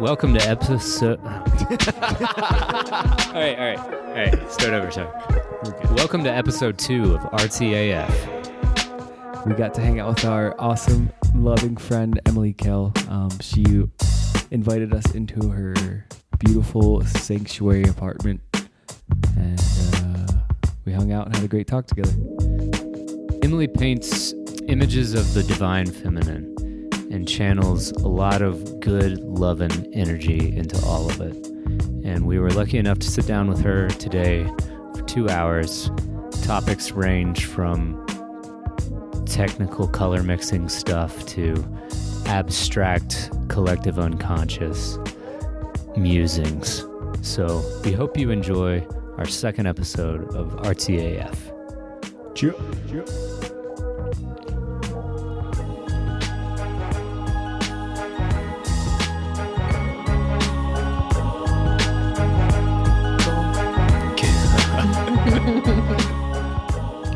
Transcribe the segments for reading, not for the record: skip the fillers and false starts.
Welcome to episode. All right. Start over. Sorry. Welcome to episode 2 of Artsy AF. We got to hang out with our awesome, loving friend Emily Kell. She invited us into her beautiful sanctuary apartment, and we hung out and had a great talk together. Emily paints images of the divine feminine and channels a lot of good, loving energy into all of it. And we were lucky enough to sit down with her today for 2 hours. Topics range from technical color mixing stuff to abstract collective unconscious musings. So we hope you enjoy our second episode of Artsy AF. Cheer.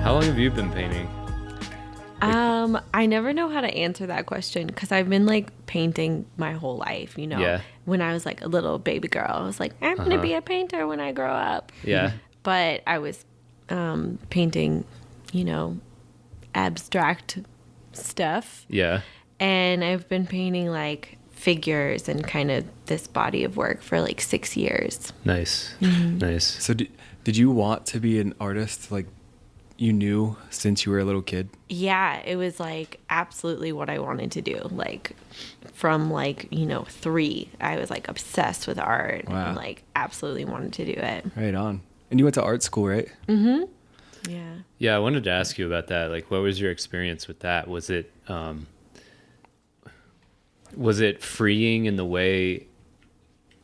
How long have you been painting? I never know how to answer that question because I've been like painting my whole life, you know. Yeah. When I was like a little baby girl, I was like, I'm gonna be a painter when I grow up. Yeah. But I was painting, you know, abstract stuff. Yeah. And I've been painting like figures and kind of this body of work for like 6 years. Nice. Mm-hmm. Nice. So did you want to be an artist, like you knew since you were a little kid? Yeah, it was like absolutely what I wanted to do. Like from like, you know, 3, I was like obsessed with art. Wow. And like absolutely wanted to do it. Right on. And you went to art school, right? Mm-hmm. Yeah. Yeah, I wanted to ask you about that. Like, what was your experience with that? Was it freeing in the way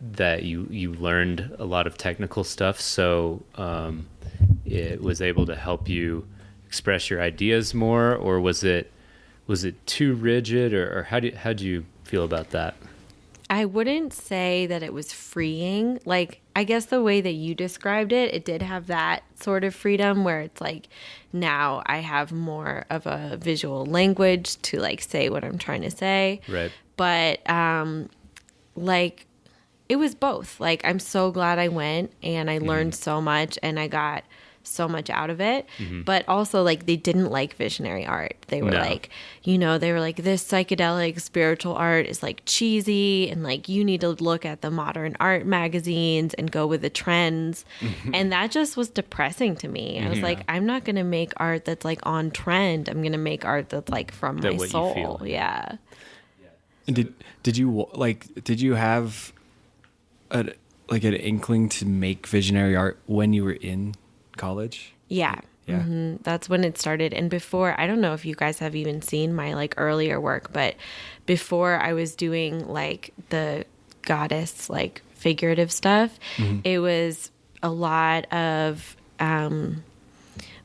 that you learned a lot of technical stuff, so it was able to help you express your ideas more, or was it too rigid, or how'd you feel about that? I wouldn't say that it was freeing. Like, I guess the way that you described it, it did have that sort of freedom where it's like now I have more of a visual language to like say what I'm trying to say. Right. But like it was both. Like I'm so glad I went and I learned so much and I got so much out of it. But also like they didn't like visionary art. They were like, you know, they were like, this psychedelic spiritual art is like cheesy and like you need to look at the modern art magazines and go with the trends. And that just was depressing to me. I was like, I'm not going to make art that's like on trend. I'm going to make art that's like from my soul. Feel. Yeah. And did you have an inkling to make visionary art when you were in college? Yeah. Yeah. That's when it started. And before, I don't know if you guys have even seen my like earlier work, but before I was doing like the goddess, like figurative stuff, it was a lot of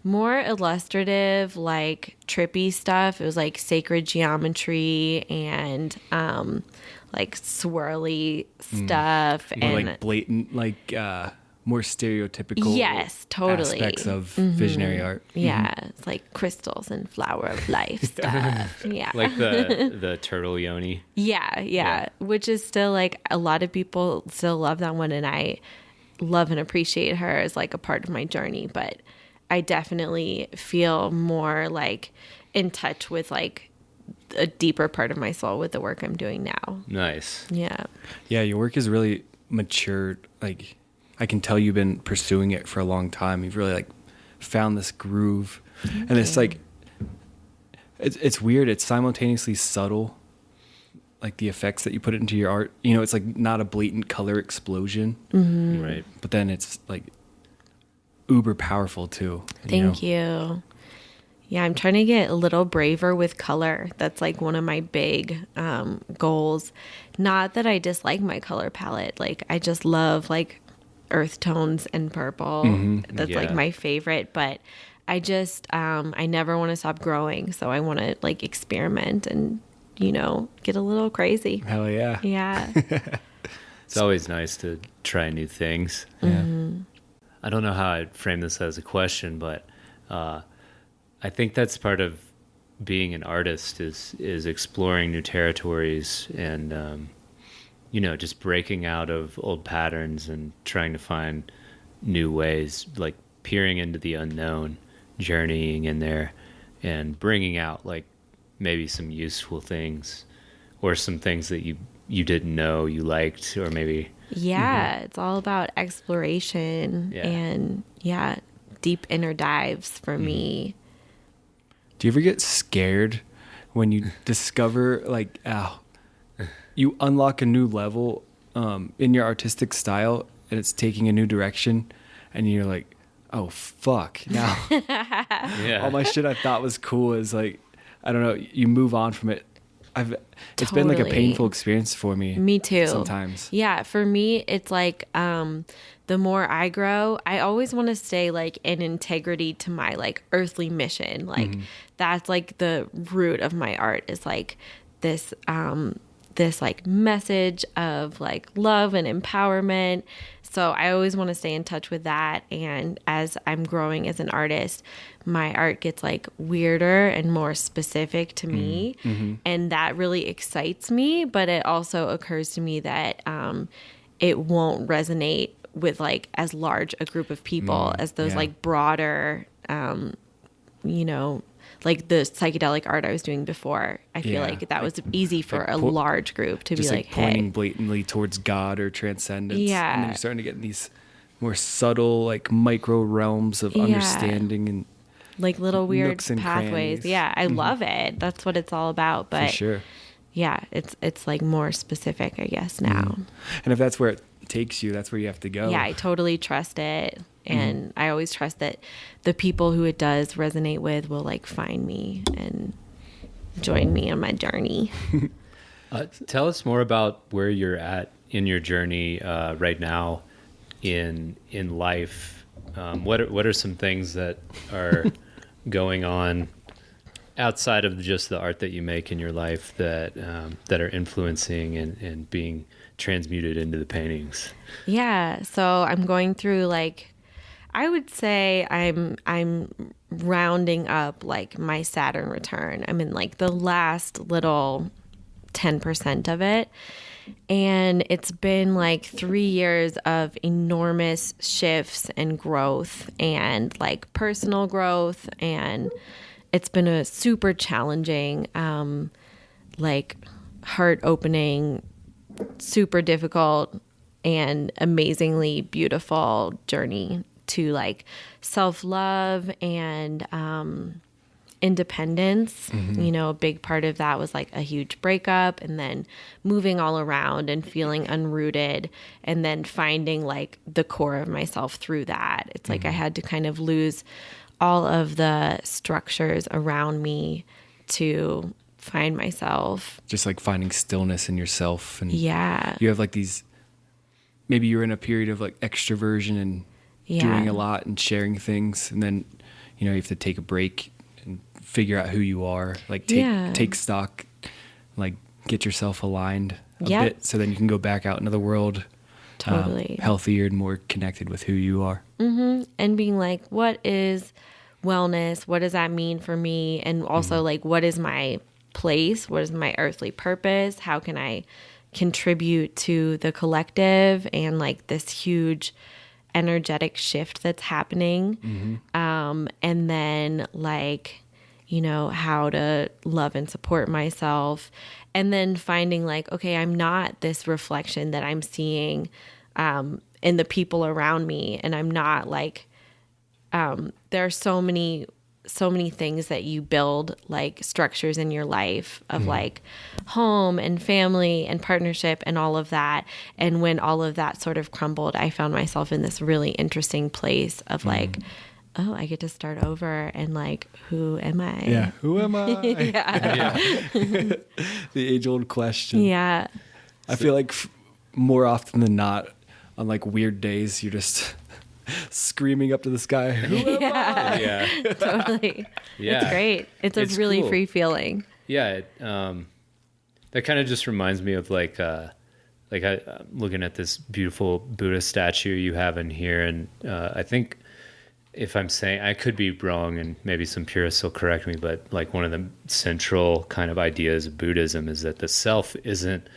more illustrative, like trippy stuff. It was like sacred geometry and like swirly stuff. More and like blatant, like more stereotypical yes, totally. aspects of visionary art. Yeah, it's like crystals and flower of life stuff. Yeah. Like the turtle yoni. Yeah. Which is still like a lot of people still love that one, and I love and appreciate her as like a part of my journey. But I definitely feel more like in touch with like a deeper part of my soul with the work I'm doing now. Nice. Yeah. Yeah, your work is really matured. Like, I can tell you've been pursuing it for a long time. You've really like found this groove, and it's like it's weird. It's simultaneously subtle, like the effects that you put into your art. You know, it's like not a blatant color explosion, Right. but then it's like uber powerful too. Thank you. Yeah, I'm trying to get a little braver with color. That's like one of my big goals. Not that I dislike my color palette. Like I just love like earth tones and purple. That's like my favorite. But I just I never want to stop growing. So I want to like experiment and, you know, get a little crazy. Hell yeah. Yeah. It's always nice to try new things. Yeah. I don't know how I'd frame this as a question, but I think that's part of being an artist is exploring new territories and just breaking out of old patterns and trying to find new ways, like peering into the unknown, journeying in there and bringing out like maybe some useful things or some things that you didn't know you liked, or maybe. Yeah, it's all about exploration and deep inner dives for me. Do you ever get scared when you discover like, you unlock a new level in your artistic style and it's taking a new direction and you're like, oh fuck, now all my shit I thought was cool is like, I don't know, you move on from it. It's been like a painful experience for me. Me too. Sometimes. Yeah, for me it's like the more I grow, I always want to stay like in integrity to my like earthly mission. Like that's like the root of my art, is like this this like message of like love and empowerment. So I always want to stay in touch with that. And as I'm growing as an artist, my art gets like weirder and more specific to me. And that really excites me. But it also occurs to me that it won't resonate with like as large a group of people as those like broader, like the psychedelic art I was doing before. I feel like that was easy for a large group to be like, pointing hey, blatantly towards God or transcendence. Yeah. And then you're starting to get in these more subtle, like micro realms of understanding and like little weird nooks and pathways. crannies. Yeah, I love it. That's what it's all about. But for sure. yeah, it's like more specific, I guess, now. And if that's where it takes you, that's where you have to go. Yeah, I totally trust it. And I always trust that the people who it does resonate with will like find me and join me on my journey. Tell us more about where you're at in your journey right now in life. What are some things that are going on outside of just the art that you make in your life that are influencing and being transmuted into the paintings? Yeah, so I'm going through like, I would say I'm rounding up like my Saturn return. I'm in like the last little 10% of it. And it's been like 3 years of enormous shifts and growth and like personal growth. And it's been a super challenging, like heart opening, super difficult and amazingly beautiful journey to like self-love and independence. A big part of that was like a huge breakup and then moving all around and feeling unrooted and then finding like the core of myself through that. It's like I had to kind of lose all of the structures around me to find myself. Just like finding stillness in yourself. And you have like these, maybe you're in a period of like extroversion and doing a lot and sharing things, and then you have to take a break and figure out who you are, like take stock, like get yourself aligned a bit so then you can go back out into the world totally healthier and more connected with who you are. And being like, what is wellness? What does that mean for me? And also like, what is my place? What is my earthly purpose? How can I contribute to the collective and like this huge energetic shift that's happening? And then like, how to love and support myself. And then finding like, okay, I'm not this reflection that I'm seeing in the people around me. And I'm not like, there are so many things that you build, like structures in your life of like home and family and partnership and all of that. And when all of that sort of crumbled, I found myself in this really interesting place of like, oh, I get to start over and like, who am I? Yeah. Who am I? The age old question. Yeah. I feel like more often than not on like weird days, you're just screaming up to the sky. Who am I? Yeah. Totally. Yeah. It's great. It's a really cool. free feeling. Yeah. That kind of just reminds me of like I'm looking at this beautiful Buddha statue you have in here. And I think if I'm saying, I could be wrong and maybe some purists will correct me, but like one of the central kind of ideas of Buddhism is that the self isn't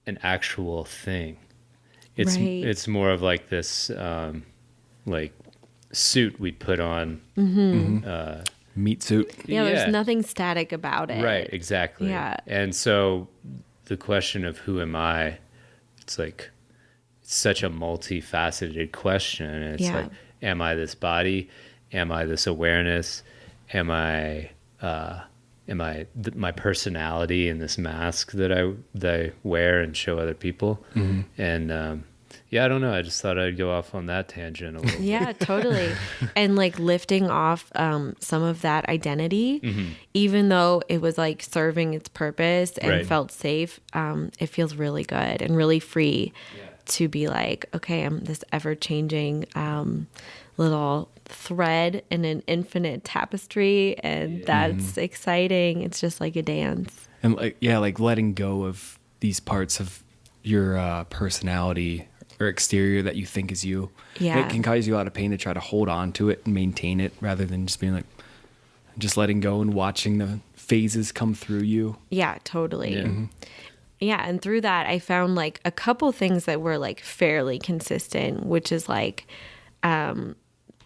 an actual thing. It's Right. it's more of like this like suit we put on. Meat suit. Yeah, there's nothing static about it. Right, exactly. Yeah. And so the question of who am I, it's like it's such a multifaceted question. And it's like, am I this body? Am I this awareness? Am I my personality in this mask that I wear and show other people? And yeah, I don't know. I just thought I'd go off on that tangent a little bit. Yeah, totally. And like lifting off some of that identity, even though it was like serving its purpose and Right. felt safe, it feels really good and really free to be like, okay, I'm this ever changing little thread in an infinite tapestry, and that's exciting. It's just like a dance. And like letting go of these parts of your personality or exterior that you think is you. Yeah. It can cause you a lot of pain to try to hold on to it and maintain it rather than just being like, just letting go and watching the phases come through you. Yeah, totally. Yeah. Yeah, and through that, I found like a couple things that were like fairly consistent, which is like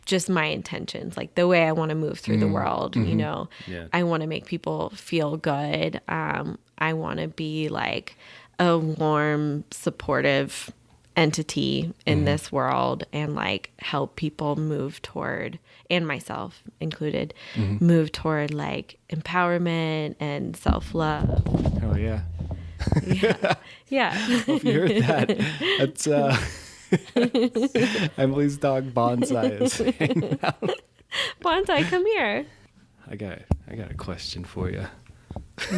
just my intentions, like the way I want to move through the world. You know, Yeah. I want to make people feel good. I want to be like a warm, supportive entity in this world and like help people move toward, and myself included, move toward like empowerment and self-love. Oh yeah. Yeah. If you heard that, that's Emily's dog Bonsai is hanging out. Bonsai, come here. I got a question for you.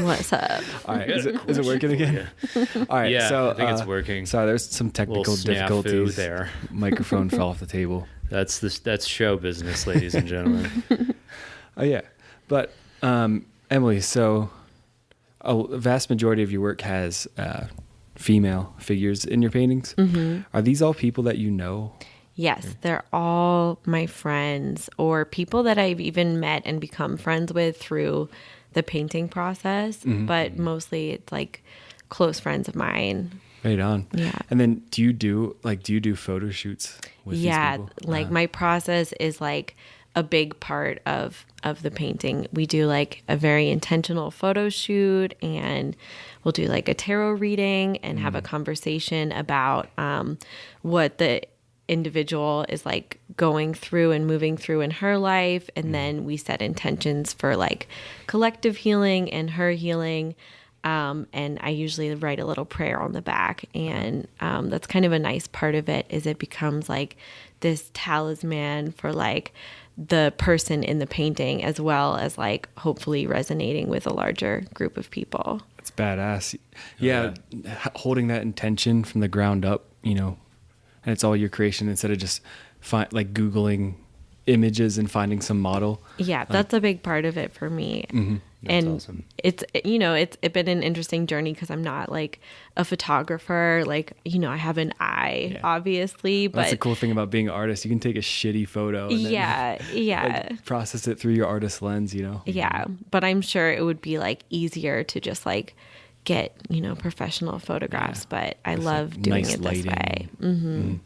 What's up? All right, is it working again? All right, Yeah, so I think it's working. Sorry, there's some technical Little snafu difficulties there. Microphone fell off the table. That's show business, ladies and gentlemen. Oh yeah, but Emily, so a vast majority of your work has female figures in your paintings. Are these all people that you know? Yes, they're all my friends or people that I've even met and become friends with through the painting process, but mostly it's like close friends of mine. Right on. Yeah. And then do you do photo shoots with these people? Like my process is like a big part of the painting. We do like a very intentional photo shoot, and we'll do like a tarot reading and have a conversation about what the individual is like going through and moving through in her life, and then we set intentions for like collective healing and her healing. And I usually write a little prayer on the back, and that's kind of a nice part of it, is it becomes like this talisman for like the person in the painting, as well as like hopefully resonating with a larger group of people. It's badass. Yeah, holding that intention from the ground up, you know, and it's all your creation instead of just Googling images and finding some model. Yeah, that's a big part of it for me. That's and awesome. it's been an interesting journey because I'm not like a photographer. Like, you know, I have an eye, obviously, but That's the cool thing about being an artist. You can take a shitty photo and then, like, process it through your artist lens, you know? Yeah, but I'm sure it would be like easier to just like get, you know, professional photographs, but I love doing nice it lighting. this way.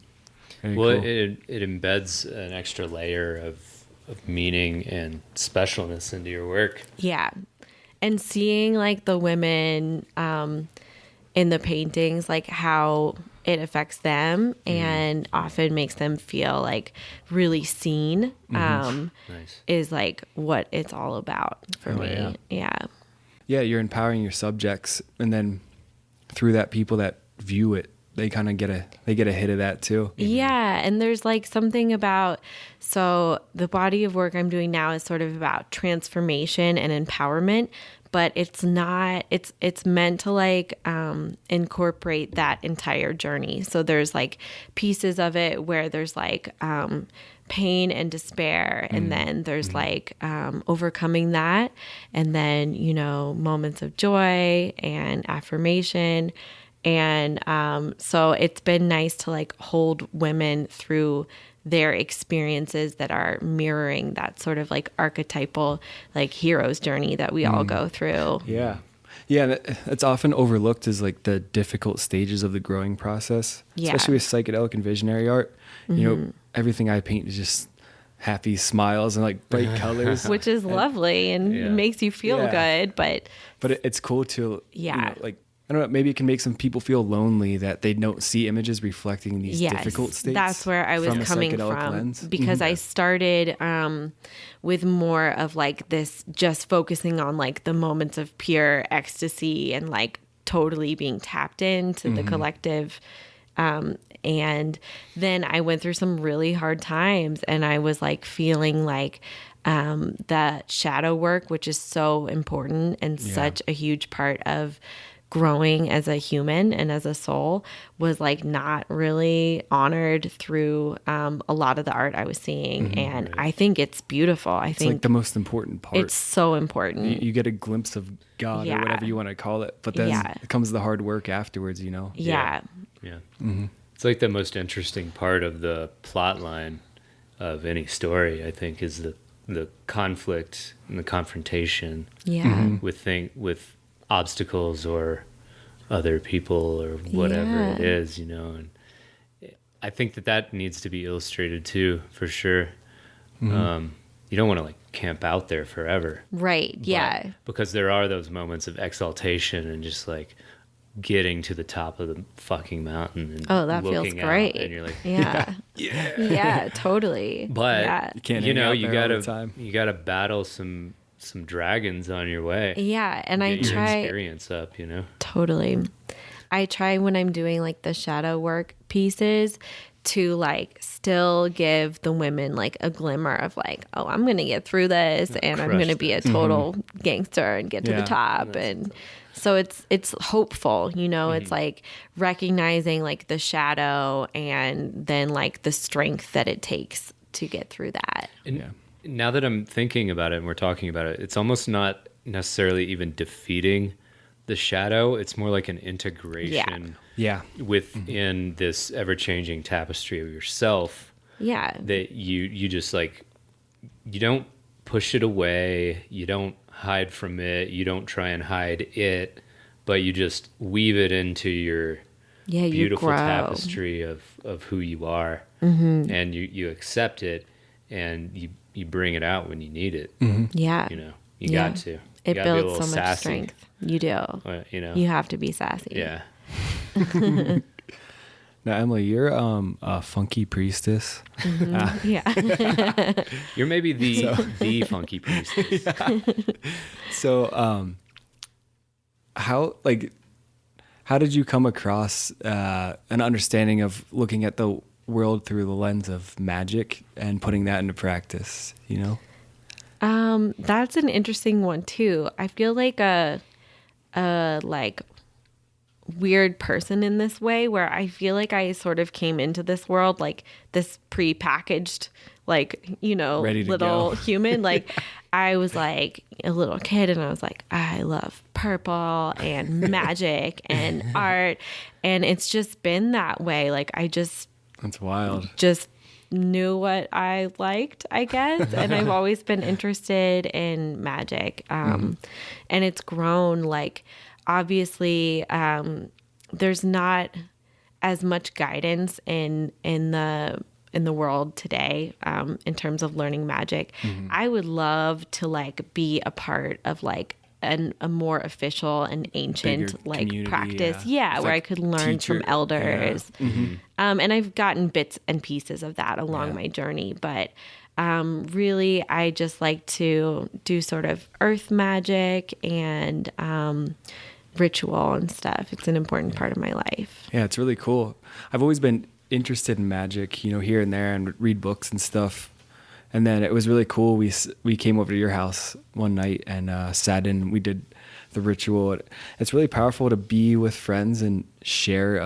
Very Well, cool. it embeds an extra layer of meaning and specialness into your work. Yeah. And seeing like the women in the paintings, like how it affects them and often makes them feel like really seen, Nice. is like what it's all about for me. Yeah. Yeah, you're empowering your subjects, and then through that, people that view it, they kind of get a hit of that too. Yeah, and there's like something about, so the body of work I'm doing now is sort of about transformation and empowerment, but it's not, it's meant to like incorporate that entire journey. So there's like pieces of it where there's like pain and despair, and then there's like overcoming that, and then, you know, moments of joy and affirmation. And so it's been nice to like hold women through their experiences that are mirroring that sort of like archetypal like hero's journey that we all go through. Yeah. Yeah, that's often overlooked as like the difficult stages of the growing process, Yeah. especially with psychedelic and visionary art. You know, everything I paint is just happy smiles and like bright colors. Which is lovely and Yeah. makes you feel Yeah. good, but It's cool to, you Yeah. know, like, I don't know, maybe it can make some people feel lonely that they don't see images reflecting these yes, difficult states. that's where I was from a coming psychedelic from lens. because I started with more of like this, just focusing on like the moments of pure ecstasy and like totally being tapped into the collective. And then I went through some really hard times, and I was like feeling like that shadow work, which is so important and such a huge part of growing as a human and as a soul, was like not really honored through a lot of the art I was seeing. And I think it's beautiful. I It's think like the most important part. it's so important. You get a glimpse of God Yeah. or whatever you want to call it, but then Yeah. it comes the hard work afterwards, you know? Yeah. Yeah. It's like the most interesting part of the plot line of any story, I think, is the conflict and the confrontation Yeah. with obstacles or other people or whatever Yeah. it is, you know. And I think that needs to be illustrated too, for sure. You don't want to like camp out there forever. Right. Yeah. But because there are those moments of exaltation and just like getting to the top of the fucking mountain and Oh, that feels looking out, great. and you're like, Yeah. Yeah, totally. but yeah. You can't you hang know, out you there all the gotta time. you gotta battle some dragons on your way. Yeah, and I Get your try experience up, you know. totally. I try when I'm doing like the shadow work pieces to like still give the women like a glimmer of like, oh, I'm gonna get through this, and I'm crush gonna be a total gangster and get to the Yeah. top. And so it's hopeful, you know. It's like recognizing like the shadow and then like the strength that it takes to get through that. And now that I'm thinking about it and we're talking about it, it's almost not necessarily even defeating the shadow. It's more like an integration Yeah. within this ever-changing tapestry of yourself Yeah. that you just like, you don't push it away, you don't hide from it, you don't try and hide it, but you just weave it into your Yeah, you beautiful grow. tapestry of who you are, and you accept it, and you bring it out when you need it. Yeah. You know, you Yeah. got to. You It gotta be a builds little so much sassy, strength. You do. You know. You have to be sassy. Yeah. Now, Emily, you're a funky priestess. Yeah. You're maybe the funky priestess. So, how did you come across an understanding of looking at the world through the lens of magic and putting that into practice? You know? That's an interesting one too. I feel like a like weird person in this way, where I feel like I sort of came into this world like this pre-packaged, like, you know, Ready to little go. human. Like I was like a little kid and I was like, I love purple and magic and art. And it's just been that way. Like I just That's wild. knew what I liked, I guess. And I've always been interested in magic. And it's grown. Like, obviously, there's not as much guidance in the world today in terms of learning magic. I would love to like be a part of like a more official and ancient Bigger like community, practice. yeah. It's Where like I could learn teacher- from elders. And I've gotten bits and pieces of that along Yeah. my journey. But really, I just like to do sort of earth magic and ritual and stuff. It's an important part of my life. Yeah, it's really cool. I've always been interested in magic, you know, here and there, and read books and stuff. And then it was really cool. We came over to your house one night and sat in. We did the ritual. It's really powerful to be with friends and share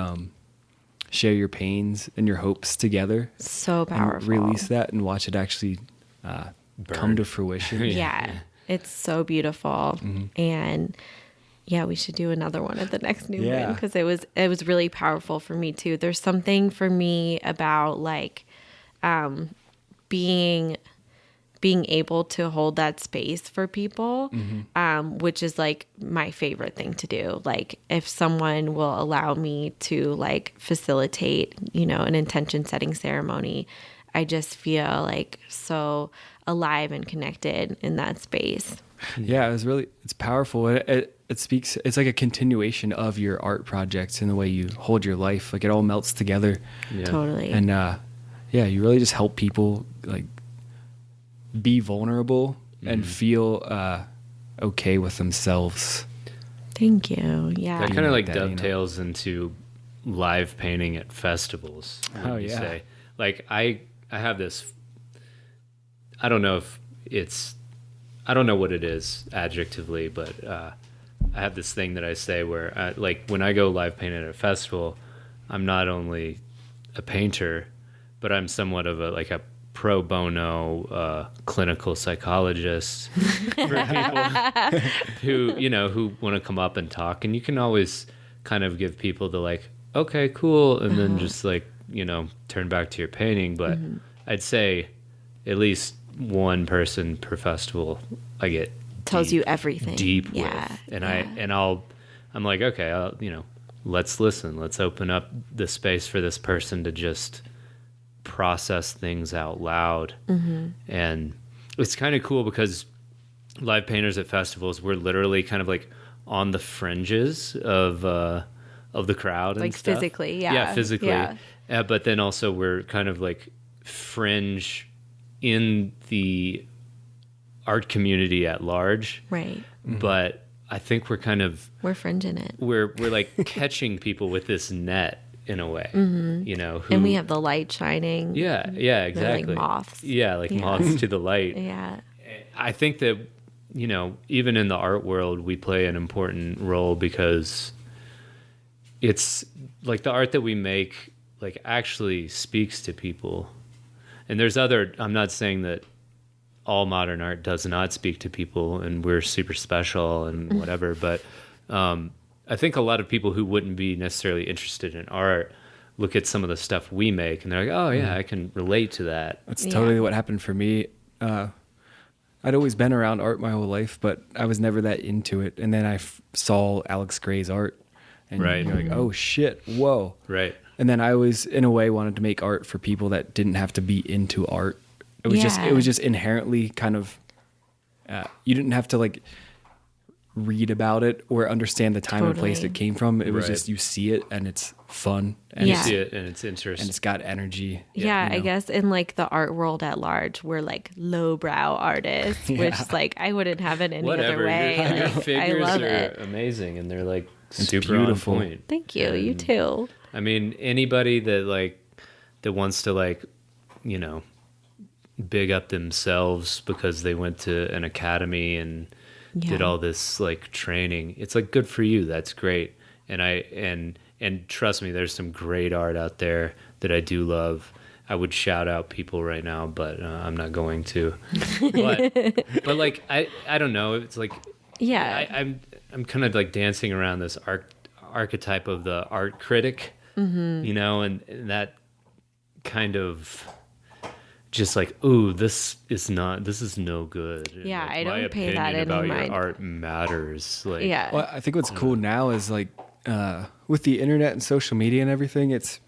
your pains and your hopes together. So And powerful. release that and watch it actually come to fruition. Yeah. It's so beautiful. And yeah, we should do another one at the next new Yeah. moon, because it was really powerful for me too. There's something for me about like being being able to hold that space for people, which is like my favorite thing to do. Like if someone will allow me to like facilitate, you know, an intention setting ceremony, I just feel like so alive and connected in that space. Yeah, it's powerful. It speaks, it's like a continuation of your art projects in the way you hold your life. Like it all melts together. Yeah. Totally. And yeah, you really just help people like be vulnerable and feel okay with themselves. Thank you. Yeah. That kind of like that, you know? dovetails into live painting at festivals. Oh, you yeah. say. Like I have this, I don't know what it is adjectively, but I have this thing that I say where like when I go live paint at a festival, I'm not only a painter, but I'm somewhat of a pro bono clinical psychologist for people who want to come up and talk. And you can always kind of give people the like, okay, cool, and then just like, turn back to your painting. But I'd say at least one person per festival I get tells you everything deep yeah. with. And I'm like, okay, let's listen. Let's open up the space for this person to just process things out loud. And it's kind of cool because live painters at festivals, we're literally kind of like on the fringes of the crowd, and like stuff. physically, physically. yeah. But then also we're kind of like fringe in the art community at large, right? But I think we're fringing it. We're like catching people with this net in a way, and we have the light shining. Yeah, They're exactly. like moths. Yeah, like moths to the light. Yeah. I think that, even in the art world, we play an important role because it's like the art that we make like actually speaks to people. And I'm not saying that all modern art does not speak to people and we're super special and whatever, but I think a lot of people who wouldn't be necessarily interested in art look at some of the stuff we make and they're like, oh yeah, I can relate to that. That's totally what happened for me. I'd always been around art my whole life, but I was never that into it. And then I saw Alex Gray's art and Right. you're like, oh shit, whoa. Right. And then I always, in a way, wanted to make art for people that didn't have to be into art. It was just inherently kind of, you didn't have to like read about it or understand the time and place it came from. It was just, you see it and it's fun. And You see it and it's interesting. and it's got energy. Yeah, you know? I guess in like the art world at large, we're like lowbrow artists, which is like I wouldn't have it any Whatever. other way. Your Like, I figures love are it. amazing and they're like It's super beautiful. on point. Thank you. You And, too. I mean, anybody that wants to big up themselves because they went to an academy and did all this like training, it's like good for you. That's great. And trust me, there's some great art out there that I do love. I would shout out people right now, but I'm not going to. But like I don't know. It's like I'm kind of like dancing around this archetype of the art critic, and that kind of just like, ooh, this is no good. And, Yeah, like, I my don't pay that opinion any about mind. your art matters. Like, Yeah. Well, I think what's cool now is like with the internet and social media and everything, it's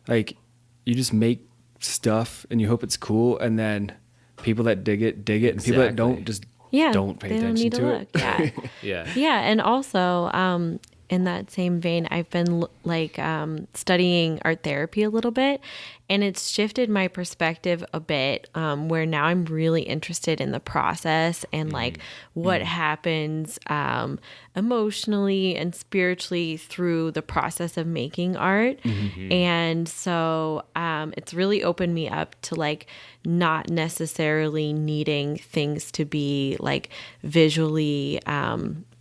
like you just make stuff and you hope it's cool, and then people that dig it, and people that don't just don't pay they don't attention need to look. it. Yeah. yeah. Yeah, and also in that same vein, I've been studying art therapy a little bit, and it's shifted my perspective a bit, where now I'm really interested in the process and like what happens emotionally and spiritually through the process of making art. And so it's really opened me up to like not necessarily needing things to be like visually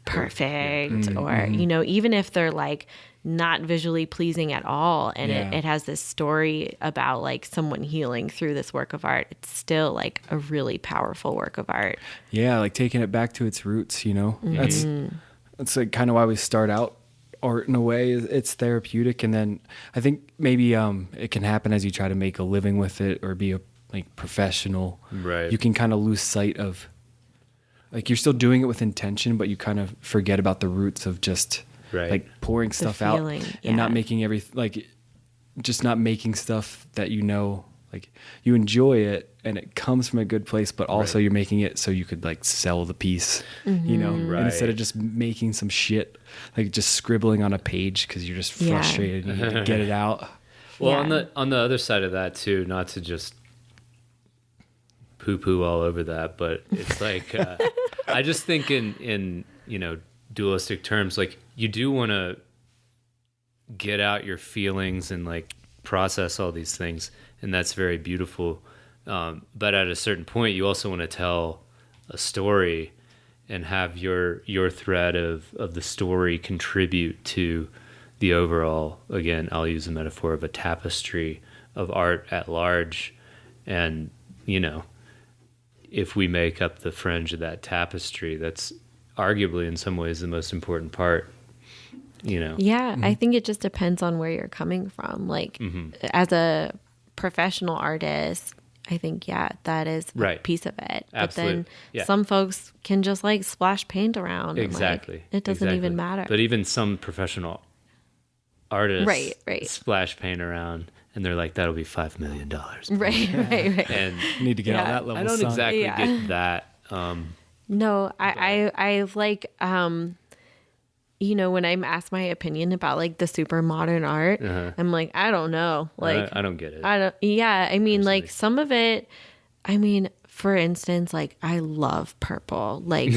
perfect or even if they're like not visually pleasing at all and it has this story about like someone healing through this work of art, it's still like a really powerful work of art. Yeah, like taking it back to its roots, that's like kind of why we start out art in a way. It's therapeutic, and then I think maybe it can happen as you try to make a living with it or be a like professional, Right. you can kind of lose sight of, like, you're still doing it with intention, but you kind of forget about the roots of just Right. like pouring stuff out feeling, and not yeah. making just not making stuff that, like, you enjoy it and it comes from a good place, but also Right. you're making it so you could like sell the piece, Mm-hmm. Right. and instead of just making some shit, like just scribbling on a page because you're just Yeah. frustrated and you need to get it out. Well, Yeah. on the other side of that too, not to just poo-poo all over that, but it's like I just think in dualistic terms, like you do want to get out your feelings and like process all these things, and that's very beautiful. But at a certain point, you also want to tell a story and have your thread of the story contribute to the overall. Again, I'll use the metaphor of a tapestry of art at large, and if we make up the fringe of that tapestry, that's arguably in some ways the most important part. Yeah, I think it just depends on where you're coming from. Like, as a professional artist, I think, that is a Right. piece of it. Absolutely. But then Yeah. some folks can just like splash paint around. Exactly. And, like, it doesn't even matter. But even some professional artists Right. splash paint around, and they're like, that'll be $5 million. right. And You need to get on Yeah. that level. I don't son. exactly Yeah. get that. No, I like, when I'm asked my opinion about like the super modern art, I'm like, I don't know. Like, I don't get it. I mean, like Personally. some of it, for instance, like I love purple, like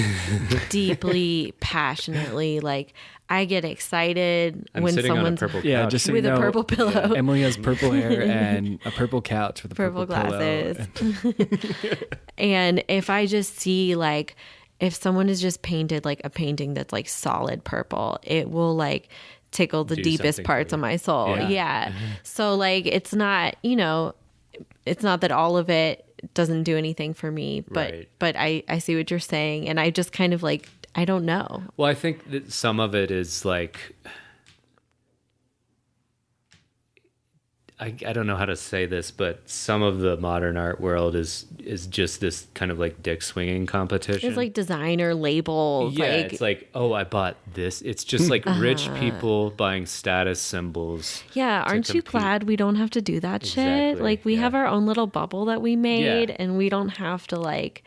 deeply, passionately. Like I get excited I'm when sitting on a someone's purple Yeah, couch. just so with you a know, purple pillow. Emily has purple hair and a purple couch with a Purple purple pillow. glasses. And if I just see like, if someone has just painted like a painting that's like solid purple, it will like tickle the Do deepest something parts for of you. my soul. Yeah. Yeah. So like, it's not, it's not that all of it doesn't do anything for me, but, Right. but I see what you're saying. And I just kind of like, I don't know. Well, I think that some of it is like, I don't know how to say this, but some of the modern art world is just this kind of like dick swinging competition. It's like designer labels. Yeah, like, it's like, oh, I bought this. It's just like rich people buying status symbols. yeah, aren't you compete. glad we don't have to do that shit? Exactly, Like we yeah. have our own little bubble that we made, Yeah. and we don't have to like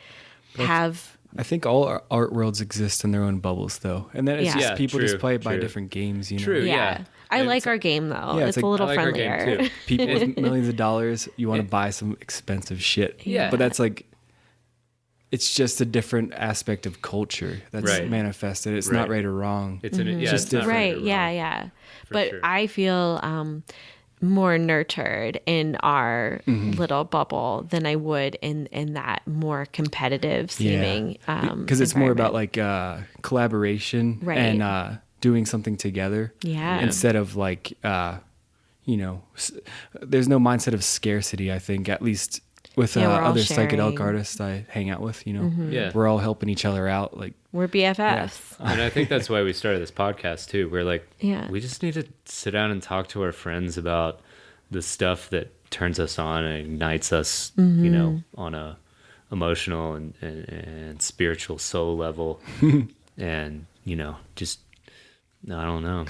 have. I think all our art worlds exist in their own bubbles, though, and then it's Yeah. just Yeah, people just true, play it by true. different games. True. Yeah. Yeah. I And like it's- our game though. Yeah, it's it's a like- little I like our friendlier. game too. People with millions of dollars, you want to buy some expensive shit. Yeah. But that's like, it's just a different aspect of culture that's Right. manifested. It's not Right. right or wrong. It's an, yeah, Just it's not different. Right. or Yeah. wrong. Yeah. For But sure. I feel more nurtured in our little bubble than I would in that more competitive seeming. Because it's more about environment. like collaboration Right. and doing something together. Yeah. Instead of like, there's no mindset of scarcity, I think, at least with Yeah, we're all other sharing. psychedelic artists I hang out with, Yeah. we're all helping each other out. Like, We're BFFs. And I think that's why we started this podcast too. We're like, Yeah. we just need to sit down and talk to our friends about the stuff that turns us on and ignites us, on a emotional and spiritual soul level. And, just, I don't know,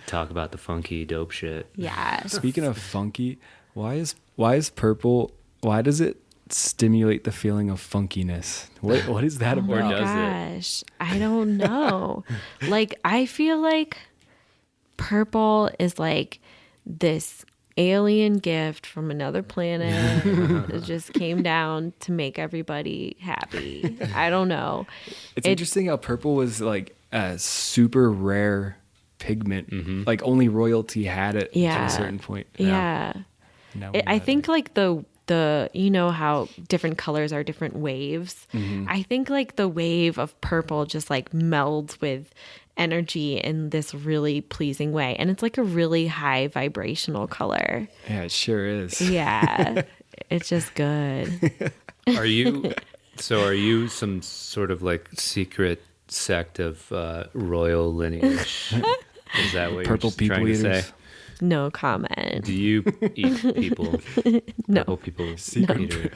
talk about the funky dope shit. Yeah. speaking of funky, why is purple? Why does it stimulate the feeling of funkiness? What is that Oh about? my does it? gosh. I don't know. Like, I feel like purple is like this alien gift from another planet that just came down to make everybody happy. I don't know. It's interesting how purple was like a super rare pigment. Like only royalty had it Yeah. to a certain point. Yeah. Now I think like the how different colors are different waves. I think like the wave of purple just like melds with energy in this really pleasing way, and it's like a really high vibrational color. Yeah, it sure is. Yeah. It's just good. Are you some sort of like secret sect of royal lineage? Is that what Purple you're just people trying to eaters. say? No comment. Do you eat people? No. Purple people Secret. eater.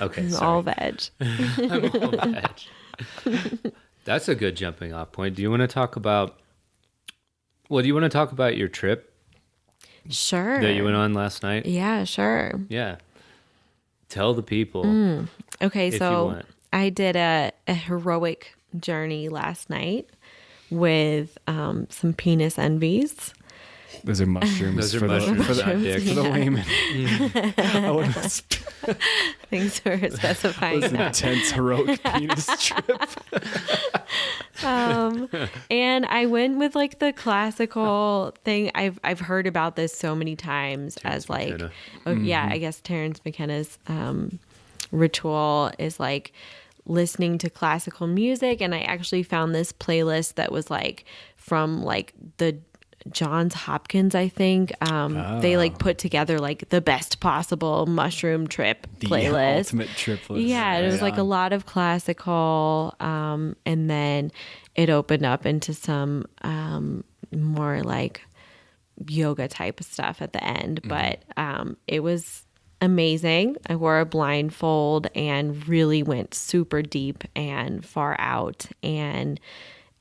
Okay, I'm sorry. all veg. I'm all veg. That's a good jumping off point. Do you want to talk about? Well, do you want to talk about your trip Sure. that you went on last night? Yeah, sure. Yeah. Tell the people. Okay, If you so want. I did a heroic journey last night with some penis envies. Those are mushrooms. Those are for mushrooms, the, for not the, dicks. for the layman. I would Thanks for specifying was an that. intense heroic penis trip. And I went with like the classical thing. I've heard about this so many times as like, McKenna. I guess Terrence McKenna's ritual is like listening to classical music. And I actually found this playlist that was like from like the Johns Hopkins, I think. They like put together like the best possible mushroom trip The playlist. ultimate trip list. Yeah, it was like a lot of classical, and then it opened up into some more like yoga type of stuff at the end. But it was amazing. I wore a blindfold and really went super deep and far out, and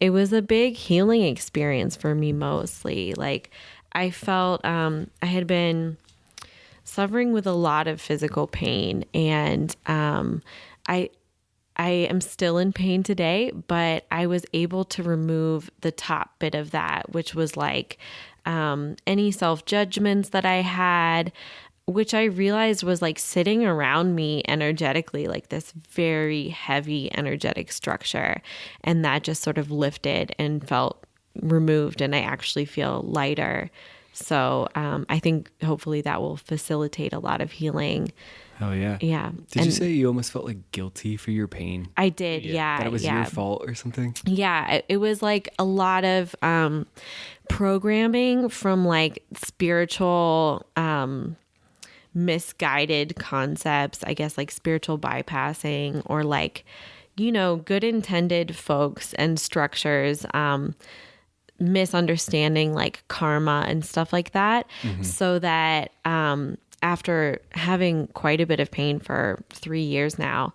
it was a big healing experience for me mostly. Like I felt I had been suffering with a lot of physical pain, and I am still in pain today, but I was able to remove the top bit of that, which was like any self-judgments that I had, which I realized was like sitting around me energetically, like this very heavy energetic structure. And that just sort of lifted and felt removed, and I actually feel lighter. So I think hopefully that will facilitate a lot of healing. Oh, yeah. Yeah. Did you say you almost felt like guilty for your pain? I did, yeah. That it was yeah. your fault or something? Yeah, it was like a lot of programming from like spiritual misguided concepts, I guess, like spiritual bypassing, or like, you know, good intended folks and structures misunderstanding like karma and stuff like that. So that after having quite a bit of pain for 3 years now,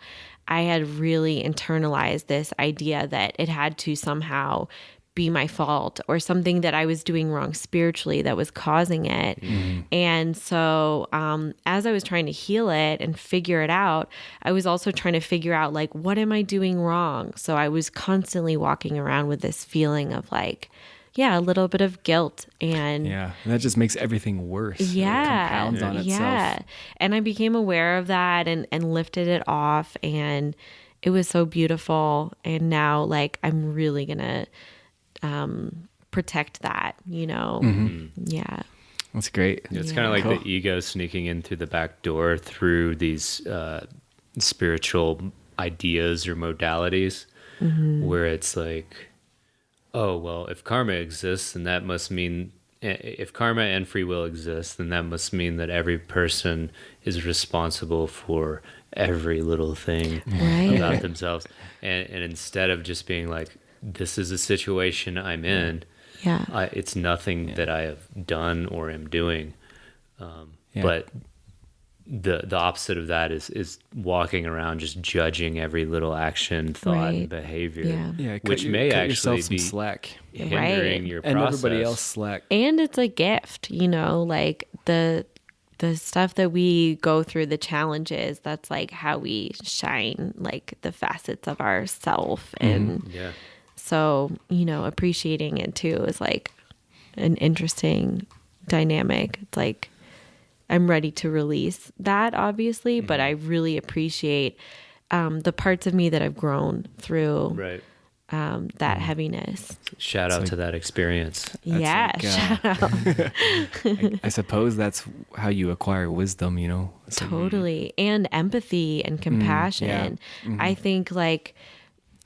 I had really internalized this idea that it had to somehow be my fault or something that I was doing wrong spiritually that was causing it. And so as I was trying to heal it and figure it out, I was also trying to figure out like, what am I doing wrong? So I was constantly walking around with this feeling of like, yeah, a little bit of guilt. And Yeah. And that just makes everything worse. yeah, It compounds on itself. yeah. And I became aware of that and lifted it off, and it was so beautiful. And now like I'm really gonna protect that, you know. Yeah. That's great. It's kind of like the ego sneaking in through the back door through these spiritual ideas or modalities, where it's like, oh, well, if karma exists, then that must mean, if karma and free will exist, then that must mean that every person is responsible for every little thing Right. about themselves. And instead of just being like, this is a situation I'm in, Yeah. it's nothing that I have done or am doing. But the opposite of that is walking around just judging every little action, thought, Right. and behavior, Yeah. which may cut actually yourself some be slack. hindering Right. your And process. everybody else slack. And it's a gift, you know, like the stuff that we go through, the challenges, that's like how we shine like the facets of ourself. And Yeah. so, you know, appreciating it too is like an interesting dynamic. It's like I'm ready to release that, obviously, but I really appreciate the parts of me that I've grown through Right. that heaviness. Shout out to that experience. Yeah, like, shout out. I suppose that's how you acquire wisdom, you know? It's like, Totally. And empathy and compassion. I think like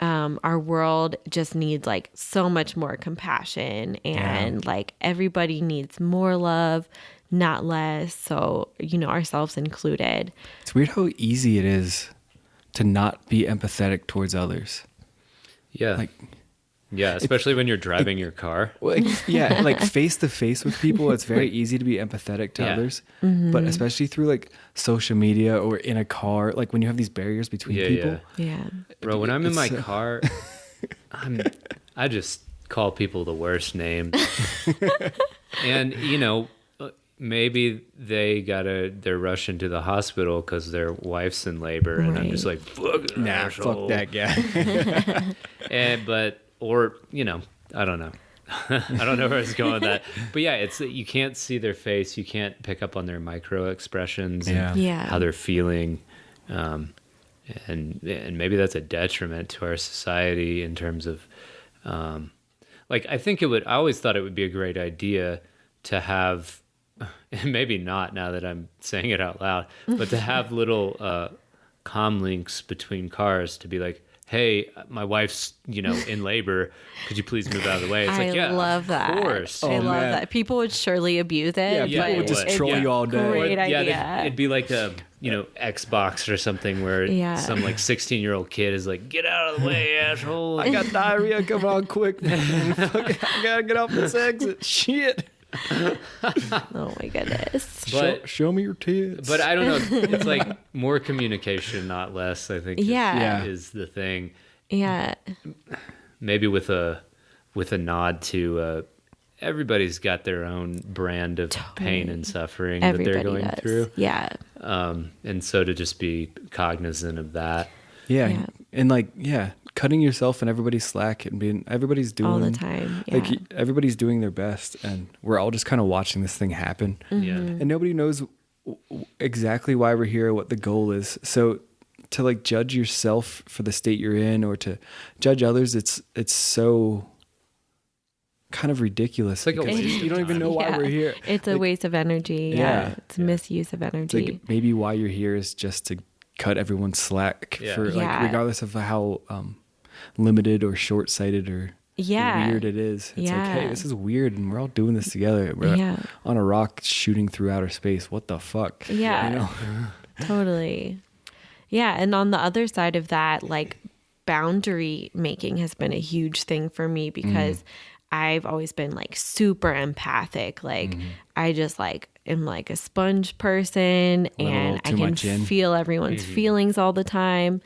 our world just needs like so much more compassion, and like everybody needs more love, not less. So, you know, ourselves included. it's weird how easy it is to not be empathetic towards others. Yeah. Like, Yeah, especially when you're driving your car. Like, yeah, like face to face with people, it's very easy to be empathetic to others. But especially through like social media or in a car, like when you have these barriers between people. Yeah. Bro, when I'm in my It's, car, I just call people the worst names. And, maybe they're rushing to the hospital because their wife's in labor, and I'm just like, fuck, Nah, asshole. fuck that guy. I don't know. I don't know where it's going with that. But yeah, it's you can't see their face. You can't pick up on their micro expressions and Yeah. how they're feeling. And maybe that's a detriment to our society in terms of, I always thought it would be a great idea to have, and maybe not now that I'm saying it out loud, but to have little comm links between cars to be like, hey, my wife's, in labor. Could you please move out of the way? It's I love that. Of course. I love man. that. People would surely abuse it. Yeah, people would just troll you all day. Great idea. It'd be like a, Xbox or something where some 16-year-old kid is like, get out of the way, asshole. I got diarrhea. Come on, quick, man. I gotta get off this exit. Shit. Oh my goodness. But show me your tits. But I don't know. It's like more communication, not less. I think. Is the thing. Yeah. Maybe with a nod to everybody's got their own brand of pain and suffering that they're going through. Yeah. And so to just be cognizant of that. Yeah. And cutting yourself and everybody's slack and being everybody's doing all the time. Yeah. Like everybody's doing their best, and we're all just kind of watching this thing happen. Yeah. And nobody knows exactly why we're here, what the goal is. So to judge yourself for the state you're in, or to judge others, it's so kind of ridiculous. It's like a waste you don't even know why we're here. It's a waste of energy. Yeah. It's misuse of energy. It's maybe why you're here is just to cut everyone's slack for regardless of how limited or short-sighted or weird it is. It's like, hey, this is weird, and we're all doing this together. We're on a rock shooting through outer space. What the fuck? Yeah. Totally. Yeah. And on the other side of that, boundary making has been a huge thing for me because I've always been super empathic. I just am a sponge person, and I can feel everyone's feelings all the time.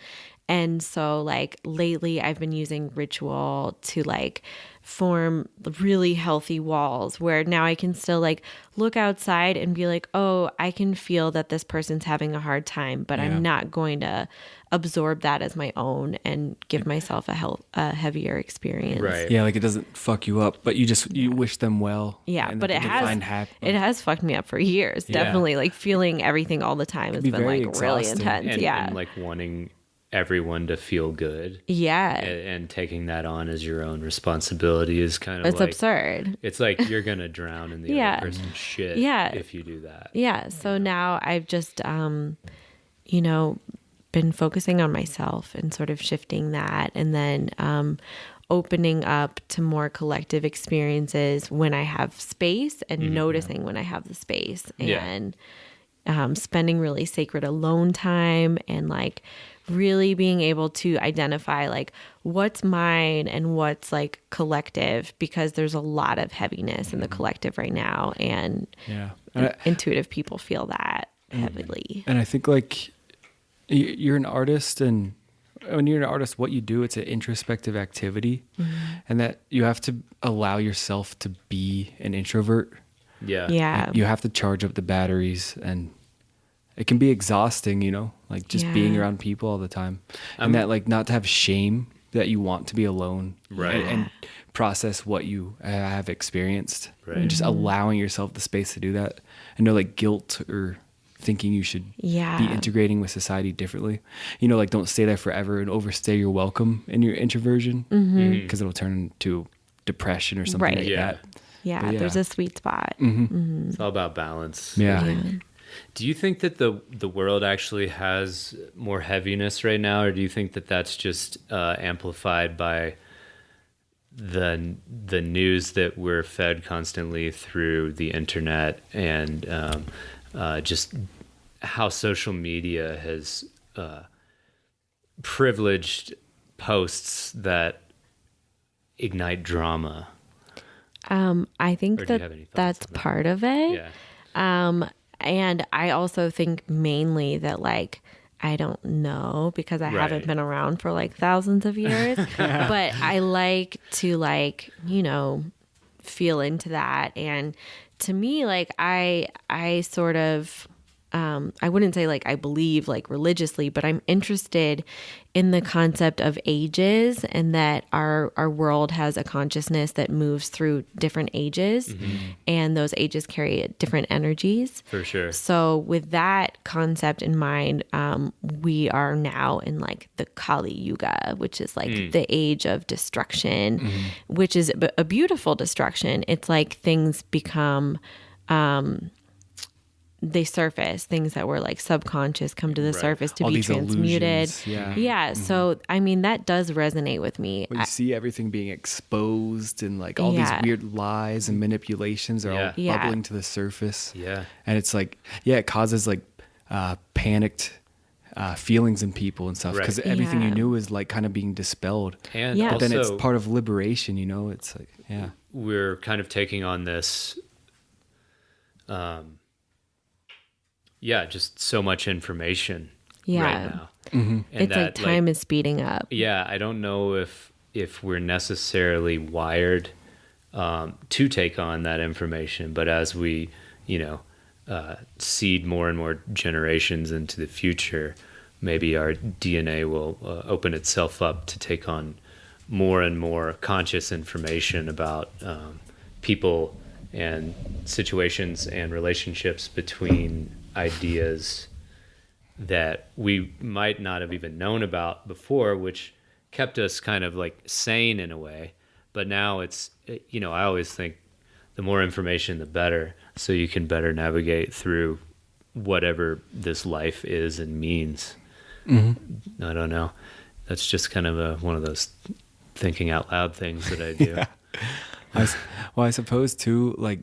And so lately I've been using ritual to form really healthy walls where now I can still look outside and be like, oh, I can feel that this person's having a hard time, but I'm not going to absorb that as my own and give myself a heavier experience. Right. Yeah, it doesn't fuck you up, but you wish them well. Yeah, and but it has fucked me up for years. Yeah. Definitely feeling everything all the time has been really exhausting. intense. And wanting everyone to feel good. Yeah. And taking that on as your own responsibility is kind of it's absurd. It's like you're going to drown in the other person's shit if you do that. Yeah. So now I've just, been focusing on myself and sort of shifting that, and then opening up to more collective experiences when I have space, and noticing when I have the space, and spending really sacred alone time, and really being able to identify what's mine and what's collective, because there's a lot of heaviness in the collective right now, and intuitive people feel that heavily. And I think you're an artist, and when you're an artist, what you do, it's an introspective activity, and that you have to allow yourself to be an introvert. Yeah. You have to charge up the batteries, and it can be exhausting, just being around people all the time. And that not to have shame that you want to be alone. Right. And process what you have experienced. Right. And just allowing yourself the space to do that. And no guilt or thinking you should be integrating with society differently. Don't stay there forever and overstay your welcome in your introversion, because it'll turn into depression or something like that. Yeah, there's a sweet spot. It's all about balance. Yeah. Do you think that the world actually has more heaviness right now, or do you think that that's just amplified by the news that we're fed constantly through the internet, and just how social media has privileged posts that ignite drama? I think Or do you have any thoughts that's on that? part of it. Yeah. And I also think mainly that like, I don't know because I haven't Right. been around for like thousands of years, but I like to like, feel into that. And to me, like I sort of, I wouldn't say like I believe like religiously, but I'm interested in the concept of ages and that our world has a consciousness that moves through different ages and those ages carry different energies. For sure. So with that concept in mind, we are now in like the Kali Yuga, which is like the age of destruction, which is a beautiful destruction. It's like things become, they surface, things that were like subconscious come to the surface to All be these transmuted. illusions, yeah. Yeah. So, I mean, that does resonate with me. Well, you see everything being exposed and like all Yeah. these weird lies and manipulations are all Yeah. bubbling to the surface. Yeah. And it's like, yeah, it causes like panicked feelings in people and stuff Right. because everything you Yeah. knew is like kind of being dispelled. And Yeah. But then it's also, part of liberation, it's like, yeah. we're kind of taking on this, just so much information Yeah. right now. Mm-hmm. And It's like time is speeding up. Yeah, I don't know if we're necessarily wired to take on that information, but as we, seed more and more generations into the future, maybe our DNA will open itself up to take on more and more conscious information about people and situations and relationships between ideas that we might not have even known about before, which kept us kind of like sane in a way. But now it's, I always think the more information, the better, so you can better navigate through whatever this life is and means. Mm-hmm. I don't know. That's just kind of one of those thinking out loud things that I do. Yeah. I suppose too, like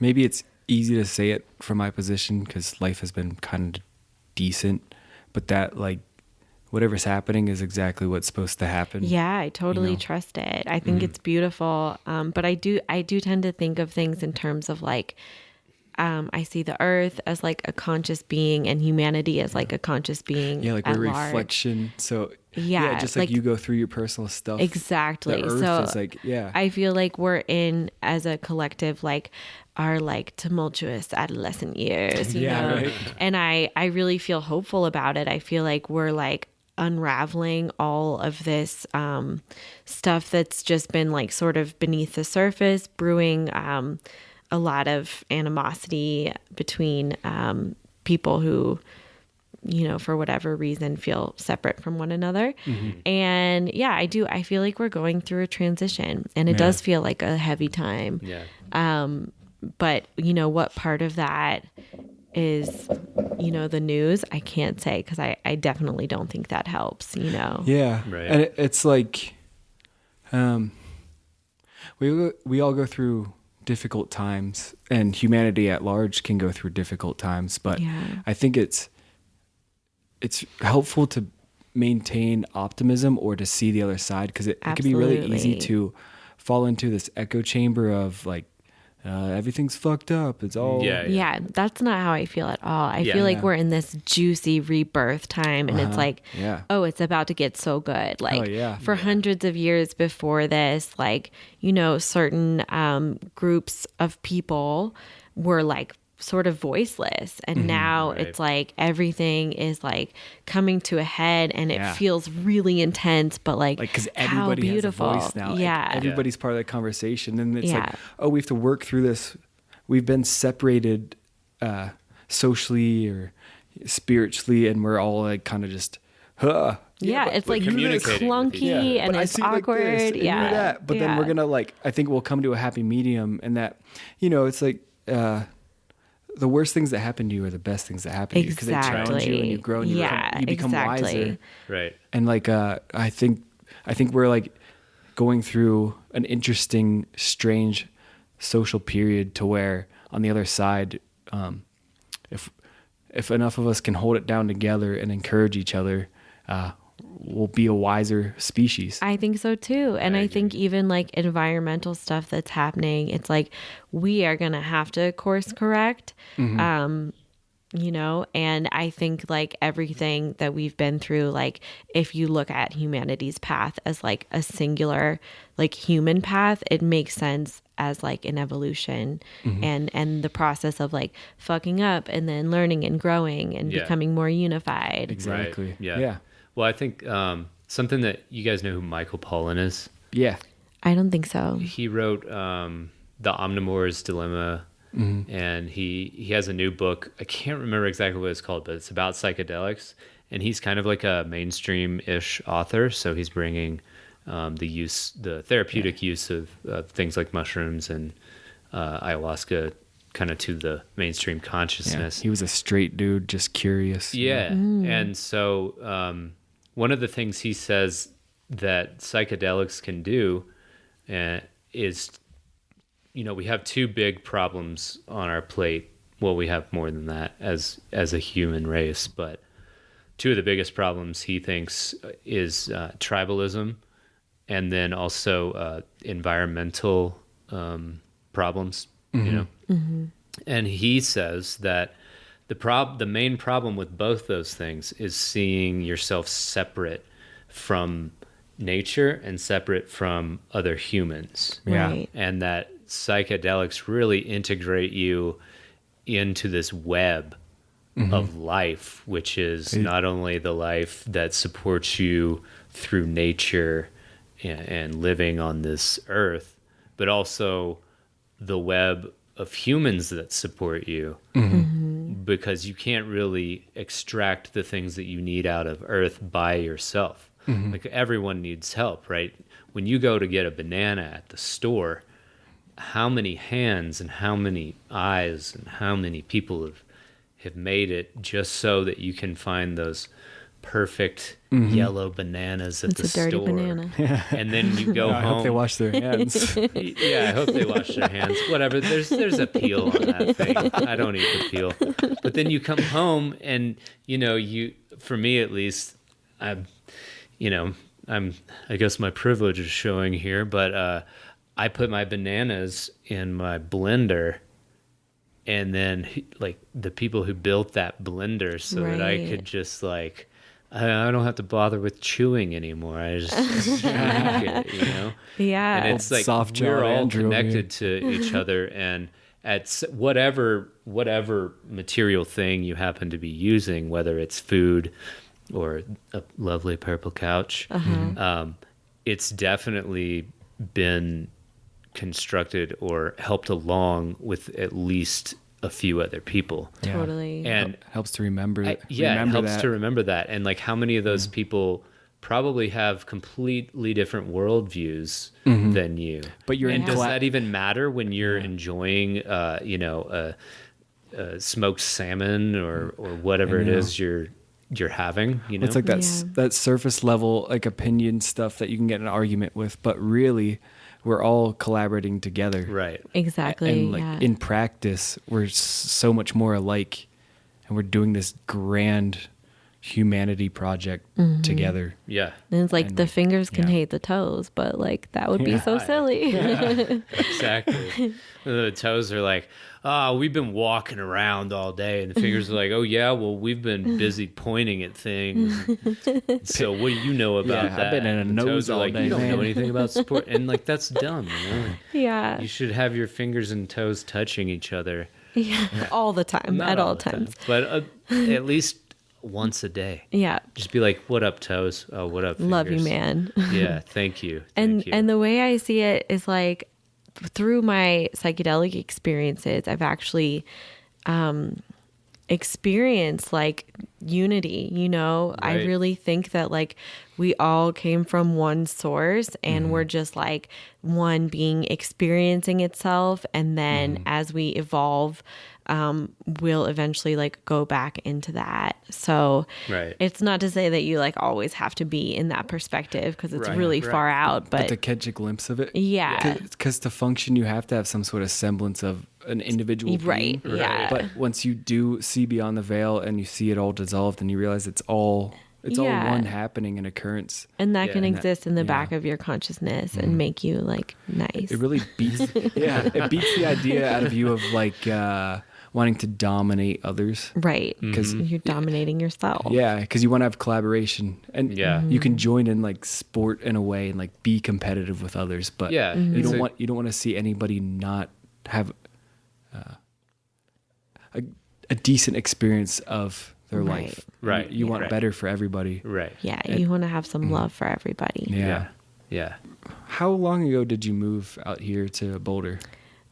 maybe it's easy to say it from my position because life has been kind of decent, but that like whatever's happening is exactly what's supposed to happen. Yeah, I totally trust it. I think it's beautiful. But I do tend to think of things in terms of like, I see the earth as like a conscious being and humanity as like a conscious being. Yeah, like at we're large. reflection. So Yeah, just like like- you go through your personal stuff. Exactly. The earth So is like, yeah. I feel like we're in as a collective, like our like tumultuous adolescent years, you Yeah, know? right. And I really feel hopeful about it. I feel like we're like unraveling all of this stuff that's just been like sort of beneath the surface, brewing a lot of animosity between people who, for whatever reason feel separate from one another. And yeah, I feel like we're going through a transition and it does feel like a heavy time. Yeah. But what part of that is, the news? I can't say because I definitely don't think that helps, Yeah. Right. And it's like, we all go through difficult times and humanity at large can go through difficult times, but Yeah. I think it's helpful to maintain optimism or to see the other side because it can be really easy Absolutely. to fall into this echo chamber of like everything's fucked up. It's all Yeah, that's not how I feel at all. I Yeah. feel like Yeah. we're in this juicy rebirth time and it's like, Yeah. oh, it's about to get so good. Like yeah. for hundreds of years before this, like, certain groups of people were like sort of voiceless. And now Right. it's like everything is like coming to a head and it Yeah. feels really intense, but like because how everybody beautiful. has a voice now. Like, Yeah. everybody's part of that conversation, and it's Yeah. like, oh, we have to work through this. We've been separated socially or spiritually, and we're all like kind of just, huh. Yeah, but it's like communicating with each clunky other. and but I it's see it like awkward. this, and yeah, you're that. But then we're gonna like, I think we'll come to a happy medium, and that, it's like the worst things that happen to you are the best things that happen to you because they challenge you and you grow and you become wiser. Right. And like I think we're like going through an interesting, strange social period to where on the other side, if enough of us can hold it down together and encourage each other, we'll be a wiser species. I think so too. And I think even like environmental stuff that's happening, it's like we are going to have to course correct. You know, and I think like everything that we've been through, like if you look at humanity's path as like a singular, like human path, it makes sense as like an evolution and the process of like fucking up and then learning and growing and becoming more unified. Exactly. Right. Yeah. Well, I think something that you guys know who Michael Pollan is. Yeah. I don't think so. He wrote The Omnivore's Dilemma. And he has a new book. I can't remember exactly what it's called, but it's about psychedelics. And he's kind of like a mainstream-ish author, so he's bringing the therapeutic use of things like mushrooms and ayahuasca kind of to the mainstream consciousness. Yeah. He was a straight dude, just curious. Yeah. And so one of the things he says that psychedelics can do is, you know, we have two big problems on our plate. Well, we have more than that as a human race, but two of the biggest problems he thinks is tribalism and then also environmental problems, you know. And he says that the main problem with both those things is seeing yourself separate from nature and separate from other humans. Right. And that psychedelics really integrate you into this web of life, which is not only the life that supports you through nature and living on this earth, but also the web of humans that support you, because you can't really extract the things that you need out of earth by yourself. Like everyone needs help, right? When you go to get a banana at the store, how many hands and how many eyes and how many people have made it just so that you can find those perfect yellow bananas at the store. It's a dirty banana. And then you go home. I hope they wash their hands. Yeah, I hope they wash their hands. Whatever. There's a peel on that thing. I don't eat the peel. But then you come home and, you know, for me at least, I guess my privilege is showing here, but I put my bananas in my blender, and then like the people who built that blender so that I could just like, I don't have to bother with chewing anymore. I just drink it, you know? Yeah. And it's like we're all connected to each other, and at whatever material thing you happen to be using, whether it's food or a lovely purple couch, it's definitely been constructed or helped along with at least a few other people. Totally. And helps to remember it helps to remember that. And like how many of those people probably have completely different worldviews than you. But does that even matter when you're enjoying smoked salmon or whatever it is you're having, you know? It's like that surface level like opinion stuff that you can get in an argument with, but really we're all collaborating together. Right. Exactly. And like in practice, we're so much more alike, and we're doing this grand humanity project together. Yeah. And it's like the fingers can hate the toes, but like that would be so silly. Exactly. The toes are like, we've been walking around all day, and the fingers are like, oh yeah, well we've been busy pointing at things. So what do you know about that? I've been in a nose all day. You don't know anything about sport, and like that's dumb, you know? Yeah. You should have your fingers and toes touching each other. Yeah. All the time. Not at all the times. time, but at least once a day. Yeah. Just be like, what up, toes? Oh, what up, fingers? Love you, man. Yeah, thank you. And the way I see it is like through my psychedelic experiences, I've actually experienced like unity, you know? Right. I really think that like we all came from one source, and we're just like one being experiencing itself, and then as we evolve, we'll eventually like go back into that. So it's not to say that you like always have to be in that perspective, because it's really far out, but to catch a glimpse of it. Yeah. Because to function, you have to have some sort of semblance of an individual being. Yeah. But once you do see beyond the veil and you see it all dissolved, and you realize it's all It's all one happening, an occurrance. And that can exist in the yeah. back of your consciousness and make you like nice. It really beats, it beats the idea out of you of like wanting to dominate others. Right. Because you're dominating yourself. Yeah, because you want to have collaboration, and you can join in like sport in a way and like be competitive with others, but you don't want to see anybody not have a decent experience of their life. Right. You want better for everybody. Right. Yeah, you want to have some love for everybody. Yeah. How long ago did you move out here to Boulder?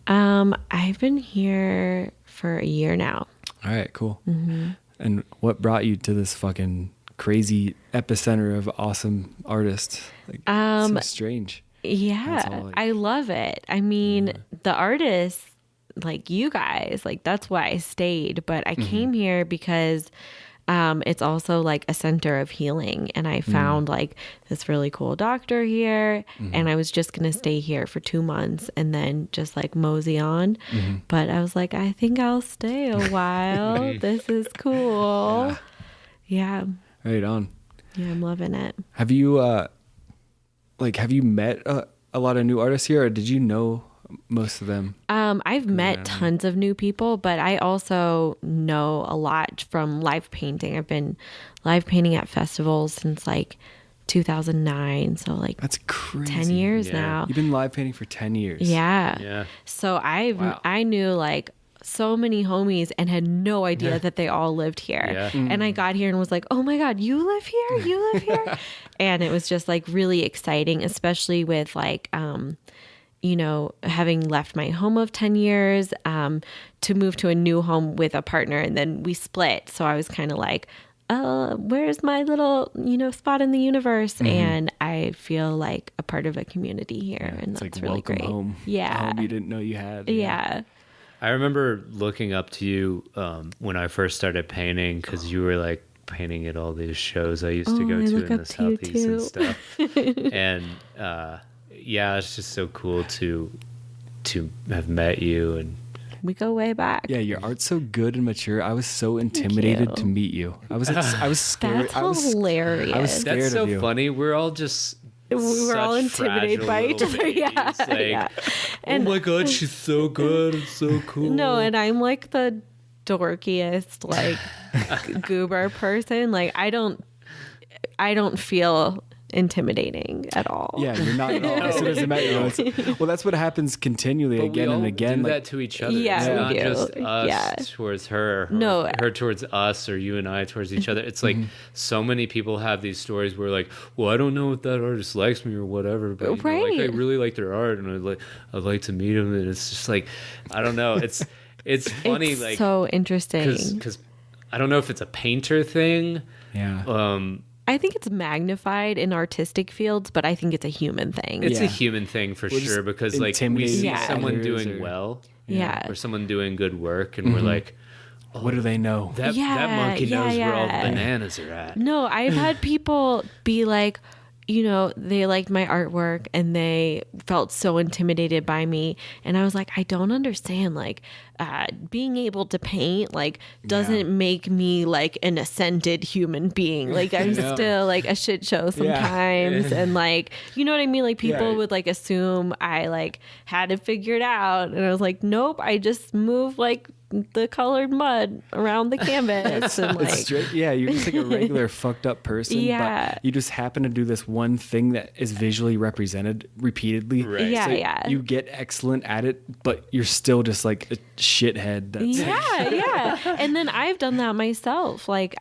I've been here for a year now. All right, cool. And what brought you to this fucking crazy epicenter of awesome artists? Like, so strange. Yeah, I love it. I mean, the artists, like you guys, like that's why I stayed. But I came here because it's also like a center of healing. And I found like this really cool doctor here. And I was just going to stay here for 2 months and then just like mosey on. But I was like, I think I'll stay a while. This is cool. Yeah. Right on. Yeah, I'm loving it. Have you met a lot of new artists here, or did you know most of them? I've met tons of new people, but I also know a lot from live painting. I've been live painting at festivals since like 2009. So like that's crazy. 10 years now. You've been live painting for 10 years. Yeah. So I knew like so many homies and had no idea that they all lived here. Yeah. And I got here and was like, oh my God, you live here? You live here? And it was just like really exciting, especially with like, you know, having left my home of 10 years, to move to a new home with a partner, and then we split. So I was kind of like, where's my little, you know, spot in the universe? And I feel like a part of a community here, and it's that's like really welcome great. home. Yeah. A home you didn't know you had. Yeah. I remember looking up to you when I first started painting, because you were like painting at all these shows I used to go to in the Southeast and stuff. And yeah, it's just so cool to have met you, and we go way back. Yeah, your art's so good and mature. I was so intimidated to meet you. I was scared. That's hilarious. I was scared that's so of you. funny. We're all just we were all intimidated by each other. Yeah. Like, and, oh my God, she's so good. It's so cool. No, and I'm like the dorkiest, like goober person. Like I don't feel intimidating at all. Yeah, you're not at all. As soon as I met you, well, that's what happens continually again and again. Do like, that to each other. Yeah, it's we not do. just us towards her, No. her towards us, or you and I towards each other. It's like so many people have these stories where like, well, I don't know if that artist likes me or whatever, but you know, like, I really like their art and I'd like to meet him, and it's just like, I don't know. It's funny, it's like so interesting because I don't know if it's a painter thing. Yeah. I think it's magnified in artistic fields, but I think it's a human thing. It's a human thing for sure, because like we see someone doing well, or someone doing good work, and we're like, oh, what do they know? That monkey knows where all the bananas are at. No, I've had people be like, you know, they liked my artwork and they felt so intimidated by me. And I was like, I don't understand. Like, being able to paint, like, doesn't make me like an ascended human being. Like, I'm still like a shit show sometimes. And like, you know what I mean? Like, people would like assume I like had it figured out. And I was like, nope, I just move like the colored mud around the canvas. And like, you're just like a regular fucked up person. But you just happen to do this one thing that is visually represented repeatedly. Right. Yeah, so you get excellent at it, but you're still just like a shithead. That's And then I've done that myself. Like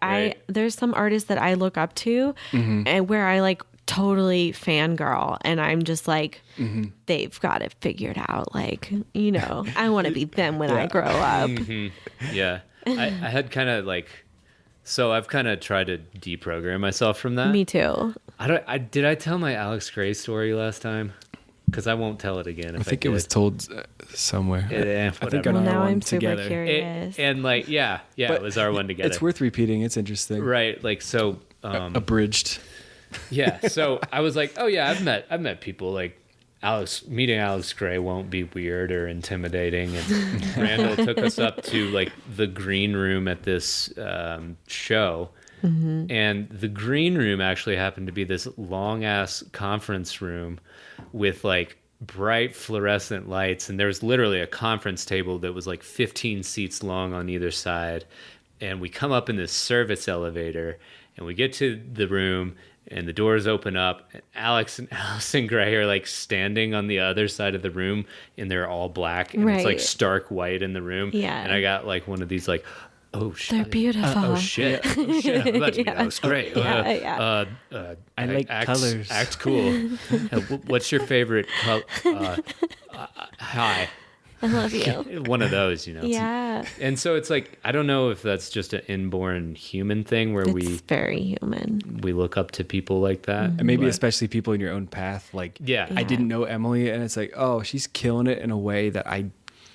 there's some artists that I look up to and where I like totally fangirl, and I'm just like, they've got it figured out. Like, you know, I want to be them when I grow up. Yeah. I had kind of like, so I've kind of tried to deprogram myself from that. Me too. Did I tell my Alex Gray story last time? Because I won't tell it again. I think it was told somewhere. I think on our now one I'm super together. curious. And like, but it was our one together. It's worth repeating. It's interesting. Right. Like, so. Abridged. Yeah. So I was like, oh yeah, I've met people like meeting Alex Gray won't be weird or intimidating. And Randall took us up to like the green room at this show, And the green room actually happened to be this long ass conference room with like bright fluorescent lights. And there was literally a conference table that was like 15 seats long on either side. And we come up in this service elevator and we get to the room and the doors open up and Alex and Allison Gray are like standing on the other side of the room and they're all black and it's like stark white in the room. Yeah. And I got like one of these like, oh shit. They're beautiful. Oh shit. Oh shit. I'm about to be that was great. Yeah. I like colors. Act cool. What's your favorite color? Hi. I love you. One of those, you know. Yeah. And so it's like, I don't know if that's just an inborn human thing where It's very human. we look up to people like that. And maybe but- especially people in your own path. Like, Yeah. I didn't know Emily, and it's like, oh, she's killing it in a way that I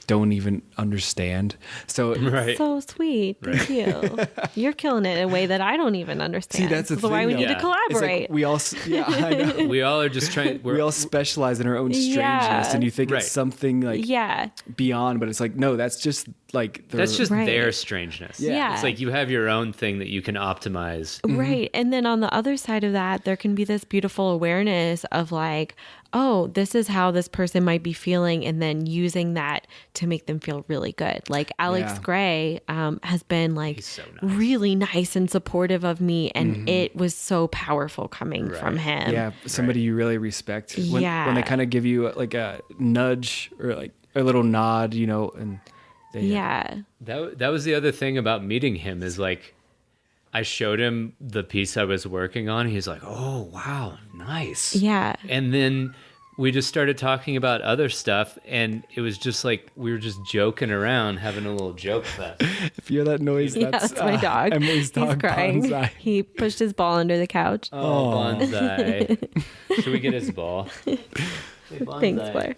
don't even understand. So Right. So sweet. Thank you. You're killing it in a way that I don't even understand. See, that's the why we thing, need though. to it's collaborate. like we all, yeah, I know. we all are just trying. We all specialize in our own strangeness, Yeah. and you think Right. it's something like yeah. beyond, but it's like, no, that's just like That's just Right. their strangeness. Yeah. It's like you have your own thing that you can optimize. Right. And then on the other side of that, there can be this beautiful awareness of like, oh, this is how this person might be feeling. And then using that to make them feel really good. Like Alex Yeah. Gray has been like He's so nice. really nice and supportive of me. And it was so powerful coming from him. yeah, somebody you really respect. When Yeah. they kind of give you like a nudge or like a little nod, you know, and they, Yeah. That was the other thing about meeting him is like, I showed him the piece I was working on. He's like, oh, wow, nice. Yeah. And then we just started talking about other stuff. And it was just like, we were just joking around, having a little joke fest. If you hear that noise, Yeah, that's my dog. Emily He's crying. Bonsai. He pushed his ball under the couch. Oh, bonsai. Should we get his ball? Hey, bonsai. Thanks, Blair.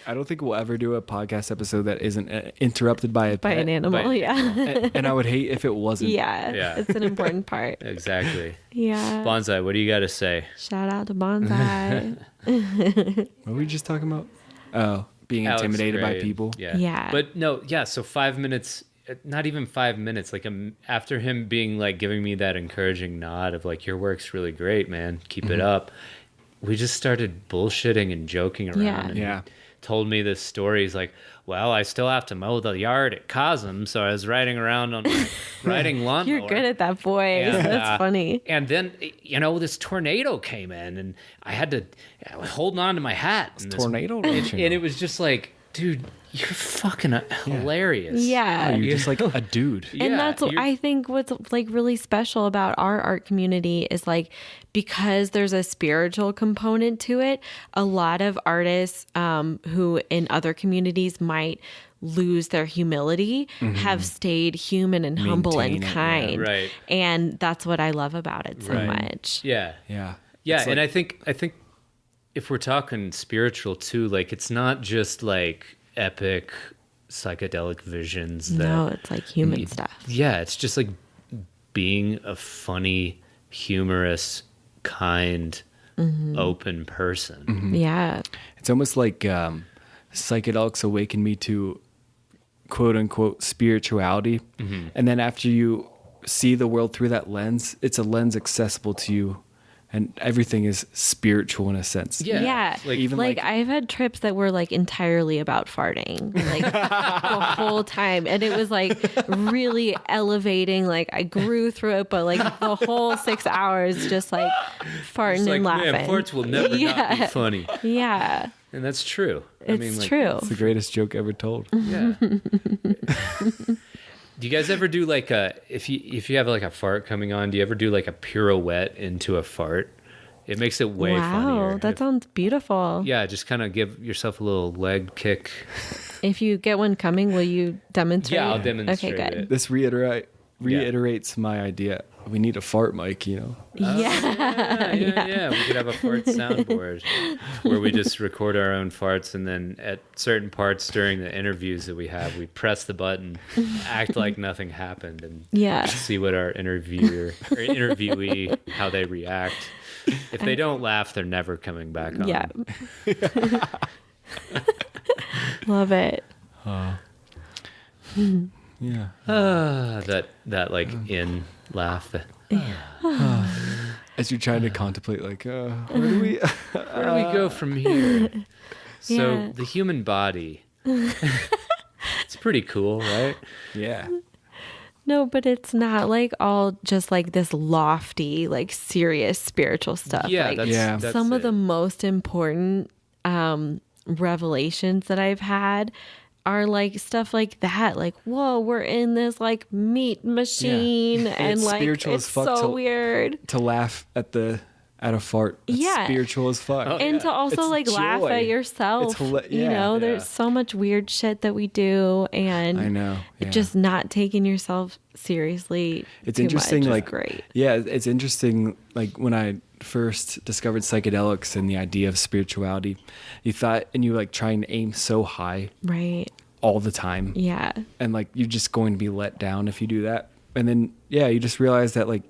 I don't think we'll ever do a podcast episode that isn't interrupted by a By pet. an animal. By- Yeah. And I would hate if it wasn't. Yeah. Yeah. It's an important part. Exactly. Yeah. Bonsai, what do you got to say? Shout out to Bonsai. What were we just talking about? Oh, being Alex intimidated by Gray. people. Yeah. Yeah. But no, yeah. So 5 minutes, not even 5 minutes. Like after him being like giving me that encouraging nod of like, your work's really great, man. Keep it up. We just started bullshitting and joking around. Yeah. And Yeah. he told me this story. He's like, well, I still have to mow the yard at Cosm, so I was riding around on my riding lawnmower. You're good at that voice. And, That's funny. And then, you know, this tornado came in, and I was holding on to my hat. And this- Tornado? and it was just like, dude, you're fucking hilarious. Yeah. Oh, you're just like a dude. And that's what I think what's like really special about our art community is like because there's a spiritual component to it, a lot of artists who in other communities might lose their humility have stayed human and humble and Maintain it, yeah. kind. Right. And that's what I love about it so Right. much. Yeah. Yeah. Yeah, It's and like- I think if we're talking spiritual too, like it's not just like epic psychedelic visions that No, it's like human stuff. yeah, it's just like being a funny, humorous, kind, open person. Yeah. It's almost like psychedelics awakened me to quote unquote spirituality. And then after you see the world through that lens, it's a lens accessible to you. And everything is spiritual in a sense. Yeah. Yeah. Like- Even like like- I've had trips that were like entirely about farting like the whole time. And it was like really elevating. Like I grew through it, but like the whole 6 hours just like farting It's like, and laughing. man, farts will never not be Yeah. funny. Yeah. And that's true. It's true. It's the greatest joke ever told. Yeah. Do you guys ever do like if you have like a fart coming on, do you ever do like a pirouette into a fart? It makes it way funnier. Wow. That sounds beautiful. Yeah, just kind of give yourself a little leg kick. If you get one coming, will you demonstrate? Yeah, I'll demonstrate Okay, good. it. This reiterates my idea. We need a fart mic, you know. Yeah. We could have a fart soundboard where we just record our own farts, and then at certain parts during the interviews that we have, we press the button, act like nothing happened, and Yeah. see what our interviewee how they react. If they don't laugh, they're never coming back on. Yeah. Love it. Yeah. That like in laugh. As you're trying to contemplate, like, where do we go from here? So Yeah. the human body, it's pretty cool, right? Yeah. No, but it's not like all just like this lofty, like serious spiritual stuff. Yeah, like, that's some of it. the most important revelations that I've had are like stuff like that. Like, whoa, we're in this like meat machine, and It's like spiritual it's as fuck so to- weird. To laugh at a fart. It's Yeah. spiritual as fuck. And to also It's like laugh joy. at yourself. It's hila- you yeah, know, yeah. there's so much weird shit that we do, and I know. Yeah. just not taking yourself seriously. It's too interesting, much is like, great. yeah, it's interesting. Like when I first discovered psychedelics and the idea of spirituality, you thought, and you like trying to aim so high Right. all the time, Yeah. and like you're just going to be let down if you do that. And then you just realize that like,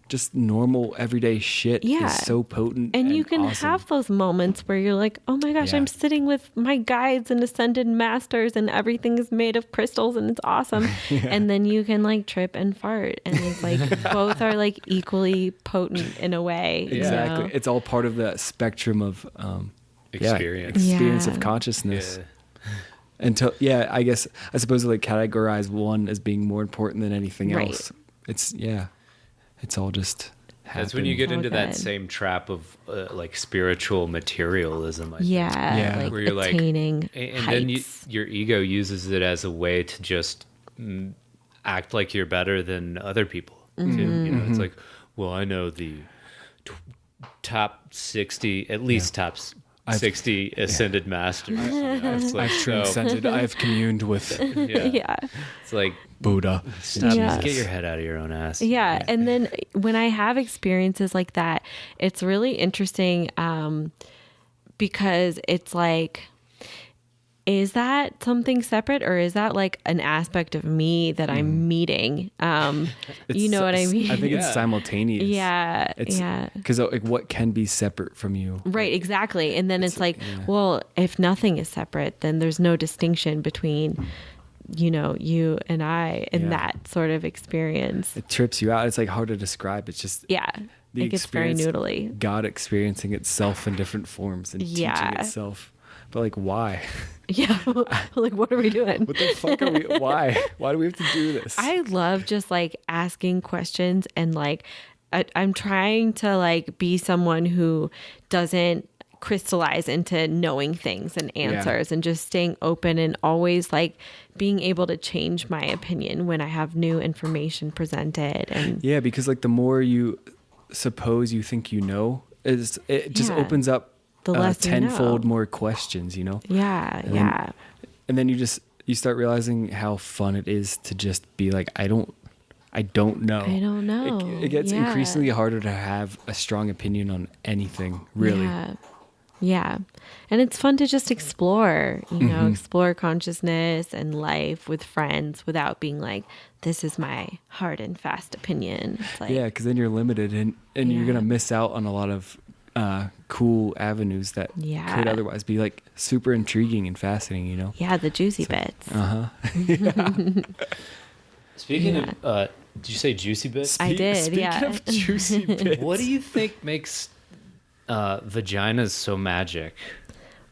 just normal everyday shit Yeah. is so potent, And you can awesome. have those moments where you're like, oh my gosh, Yeah. I'm sitting with my guides and ascended masters and everything is made of crystals and it's awesome. And then you can like trip and fart. And it's like both are like equally potent in a way. you Exactly. know? It's all part of the spectrum of Experience. experience Yeah. of consciousness. Yeah. Until I suppose like categorize one as being more important than anything Right. else. It's all just That's when you get All into that good. same trap of like spiritual materialism. I think. Yeah. Yeah. Like Where you're like, attaining and then heights. your ego uses it as a way to just act like you're better than other people. Too. Mm-hmm. You know, it's like, well, I know the top 60, at least top 60 ascended masters. It's like, I've transcended. I've communed with yeah. Yeah. It's like, Buddha. stop, Yeah. get your head out of your own ass. Yeah. And then when I have experiences like that, it's really interesting because it's like, is that something separate or is that like an aspect of me that I'm meeting? You know what I mean? I think it's Yeah. simultaneous. Yeah. It's, Yeah. Because like, what can be separate from you? Right, exactly. And then it's like, well, if nothing is separate, then there's no distinction between, you know, you and I in Yeah. that sort of experience. It trips you out. It's like hard to describe. It's just Yeah. the It gets very experience- noodly. God experiencing itself in different forms and Yeah. teaching itself. But like, why? Yeah. Like, what are we doing? What the fuck are we? Why? Why do we have to do this? I love just like asking questions and like I'm trying to like be someone who doesn't crystallize into knowing things and answers and just staying open and always like being able to change my opinion when I have new information presented. And Yeah, because like the more you suppose you think you know, it just Yeah. opens up The less you know. tenfold more questions, you know? yeah, And yeah. And then you start realizing how fun it is to just be like, I don't know. I don't know. It gets Yeah. increasingly harder to have a strong opinion on anything, really. Yeah. Yeah. And it's fun to just explore, you know, explore consciousness and life with friends without being like, this is my hard and fast opinion. It's like, Yeah, because then you're limited and you're Yeah. going to miss out on a lot of cool avenues that Yeah. could otherwise be like super intriguing and fascinating, you know? yeah, the juicy bits. Speaking Yeah. of, did you say juicy bits? I did, Speaking yeah. of juicy bits. What do you think makes vaginas so magic?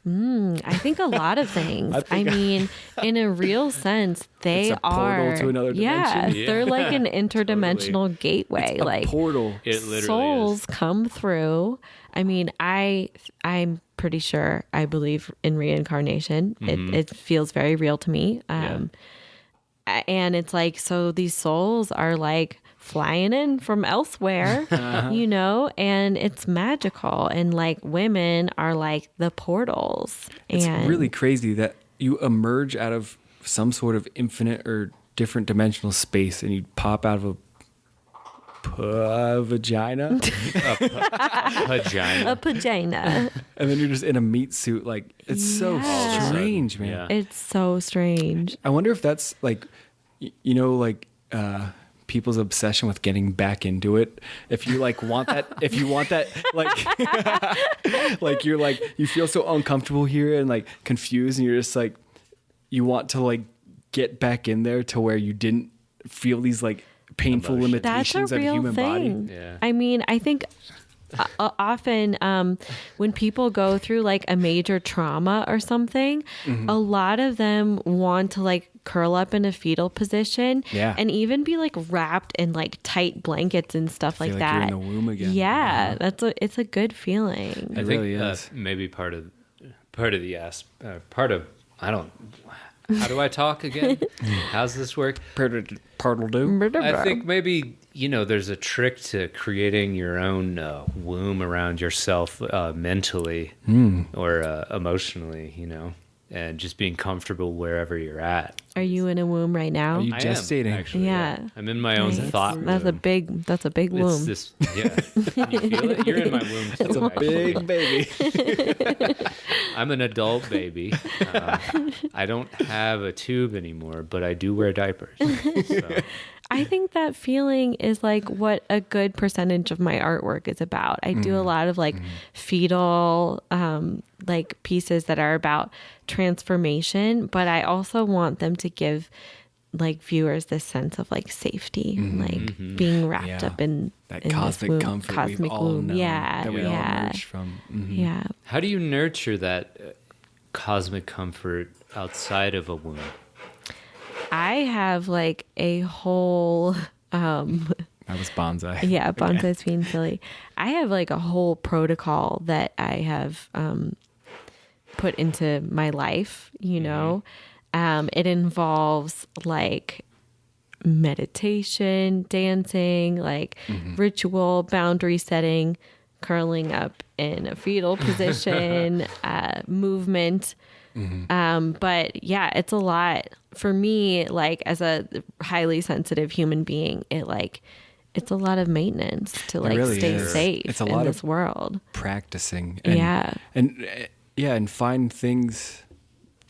I think a lot of things. I think- mean, in a real sense, they It's a portal are to another Yeah, dimension. they're like an interdimensional gateway. A like portal. It literally souls is. come through. I mean, I'm pretty sure I believe in reincarnation. It feels very real to me. And it's like, so these souls are like flying in from elsewhere, you know, and it's magical. And like women are like the portals. It's and really crazy that you emerge out of some sort of infinite or different dimensional space and you pop out of a vagina Vagina. a vagina. and then you're just in a meat suit. Like, it's so Yeah. strange, man. Yeah. It's so strange. I wonder if that's like, you know, like people's obsession with getting back into it. If you like want that, like, like you're like, you feel so uncomfortable here and like confused and you're just like, you want to like get back in there to where you didn't feel these like painful emotion. That's a limitations of the real human body. thing. Yeah. I mean, I think often when people go through like a major trauma or something, a lot of them want to like curl up in a fetal position Yeah. and even be like wrapped in like tight blankets and stuff like Feel like that. you're in the womb again. Yeah, it's a good feeling. I It think really is. maybe part of I don't. How do I talk again? How's this work? Part'll do. I think maybe there's a trick to creating your own womb around yourself mentally or emotionally, and just being comfortable wherever you're at. Are you in a womb right now? Are you I am, gestating? actually, Yeah. I'm in my own Nice. thought. That's a room. big It's womb. this, yeah. Can you feel it? You're in my womb too. It's a actually. big baby. I'm an adult baby. I don't have a tube anymore, but I do wear diapers. So. I think that feeling is like what a good percentage of my artwork is about. I do a lot of like fetal like pieces that are about transformation, but I also want them to give like viewers this sense of like safety, like being wrapped Yeah. up in That in this cosmic womb, comfort cosmic we've all womb. known, Yeah, that we all yeah, emerged from. Mhm. yeah. How do you nurture that cosmic comfort outside of a womb? I have like a whole That was bonsai. yeah, bonsai's being silly. I have like a whole protocol that I have put into my life, It involves like meditation, dancing, like ritual, boundary setting, curling up in a fetal position, movement. But yeah, it's a lot for me, like as a highly sensitive human being, it's a lot of maintenance to like really stay is. safe It's a in lot this of world. Practicing. Yeah. And find things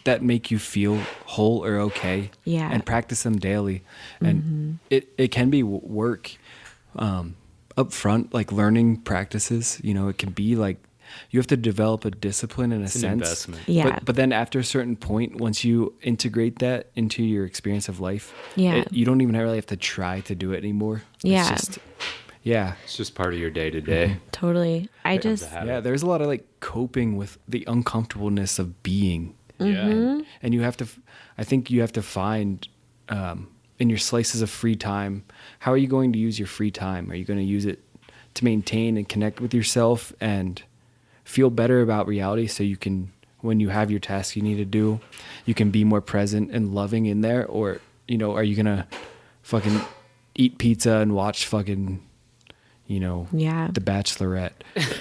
that make you feel whole or okay. Yeah. And practice them daily. And it can be work up front, like learning practices. It can be like you have to develop a discipline in a It's an sense. investment. Yeah. But then after a certain point, once you integrate that into your experience of life, Yeah. you don't even really have to try to do it anymore. Yeah. It's just, yeah. It's just part of your day to day. Totally. I becomes just, a habit. Yeah, there's a lot of like coping with the uncomfortableness of being. Yeah. And you have to, I think you have to find in your slices of free time, how are you going to use your free time? Are you going to use it to maintain and connect with yourself and feel better about reality so you can, when you have your tasks you need to do, you can be more present and loving in there? Or, are you going to fucking eat pizza and watch fucking, Yeah. The Bachelorette?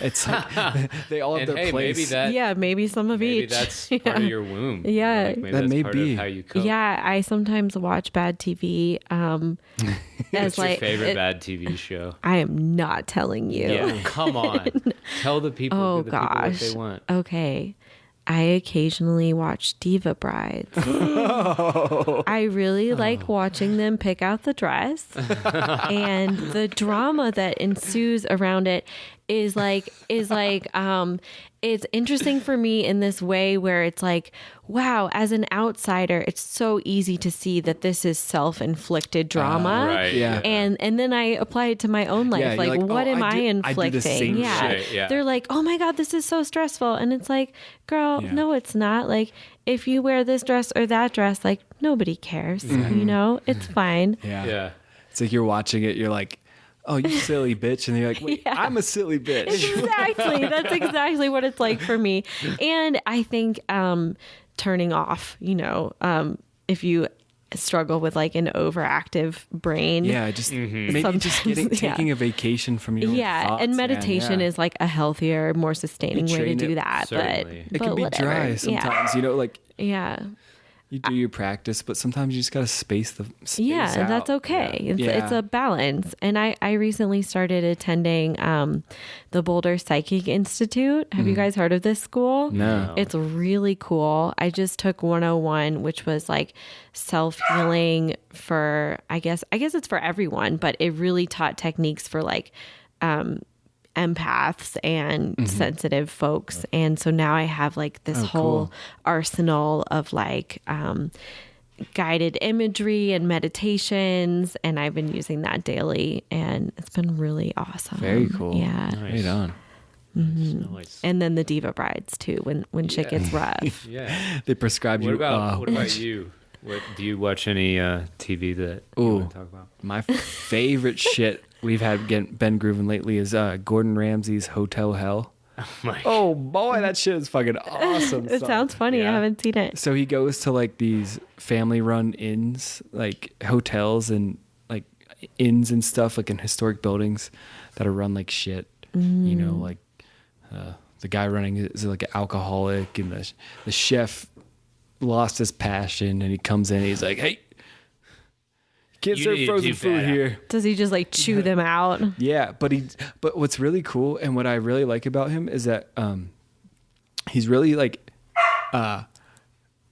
It's like, they all have And their hey, place. maybe some of maybe each. that's part of your womb. Yeah. Like maybe That that's may part be. of how you cope. Yeah, I sometimes watch bad TV. What's your favorite it- bad TV show? I am not telling you. Yeah, come on. Tell the people, Oh give the people what gosh. they want. Okay. I occasionally watch Diva Brides. I really like watching them pick out the dress, and the drama that ensues around it is it's interesting for me in this way where it's like, wow, as an outsider, it's so easy to see that this is self-inflicted drama. Right. Yeah. And then I apply it to my own life. Yeah, you're like, like, what oh, am I I do the inflicting? same Yeah. shit, yeah. They're like, oh my God, this is so stressful. And it's like, girl, Yeah. no, it's not. Like, if you wear this dress or that dress, like, nobody cares. It's fine. Yeah. Yeah. It's like you're watching it, you're like, oh, you silly bitch. And you're like, wait, Yeah. I'm a silly bitch. Exactly. That's exactly what it's like for me. And I think turning off, if you struggle with like an overactive brain. Yeah, just maybe just Sometimes, taking a vacation from your own thoughts, and man. meditation Yeah. is like a healthier, more sustaining way to train do it, that. certainly. But It can be whatever. dry sometimes, like Yeah. you do your practice, but sometimes you just gotta space Yeah, out. that's okay. Yeah. It's a balance. And I recently started attending the Boulder Psychic Institute. Have you guys heard of this school? No. It's really cool. I just took 101, which was like self-healing for, I guess it's for everyone, but it really taught techniques for like empaths and sensitive folks. And so now I have like this whole cool. arsenal of like guided imagery and meditations, and I've been using that daily, and it's been really awesome. Very cool. Yeah. Right on. Nice. And then the Diva Brides too, when shit gets rough. Yeah. They prescribe you. What about you? What do you watch any TV that you want to talk about? My favorite shit we've had been grooving lately is Gordon Ramsay's Hotel Hell. Oh boy, that shit is fucking awesome. It sounds funny. Yeah. I haven't seen it. So he goes to like these family-run inns, like hotels and like inns and stuff, like in historic buildings that are run like shit. You know, like the guy running is like an alcoholic, and the chef lost his passion, and he comes in and he's like, hey, can't You serve need to frozen do food better. here. Does he just like chew them out? Yeah, but what's really cool and what I really like about him is that he's really like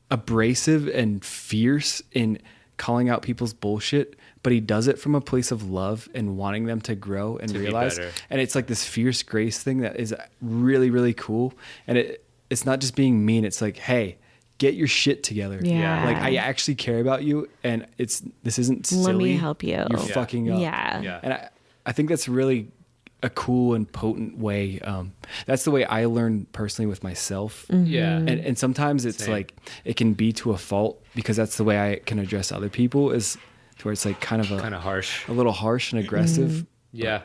abrasive and fierce in calling out people's bullshit, but he does it from a place of love and wanting them to grow and To be realize. better. And it's like this fierce grace thing that is really, really cool. And it's not just being mean. It's like, hey, get your shit together. Yeah. Like, I actually care about you, and this isn't silly. Let me help you. You're Yeah. fucking up. Yeah. Yeah. And I think that's really a cool and potent way. That's the way I learn personally with myself. Yeah. And sometimes it's Same. like it can be to a fault, because that's the way I can address other people, is to where it's like kind of harsh. a little harsh and aggressive. Yeah.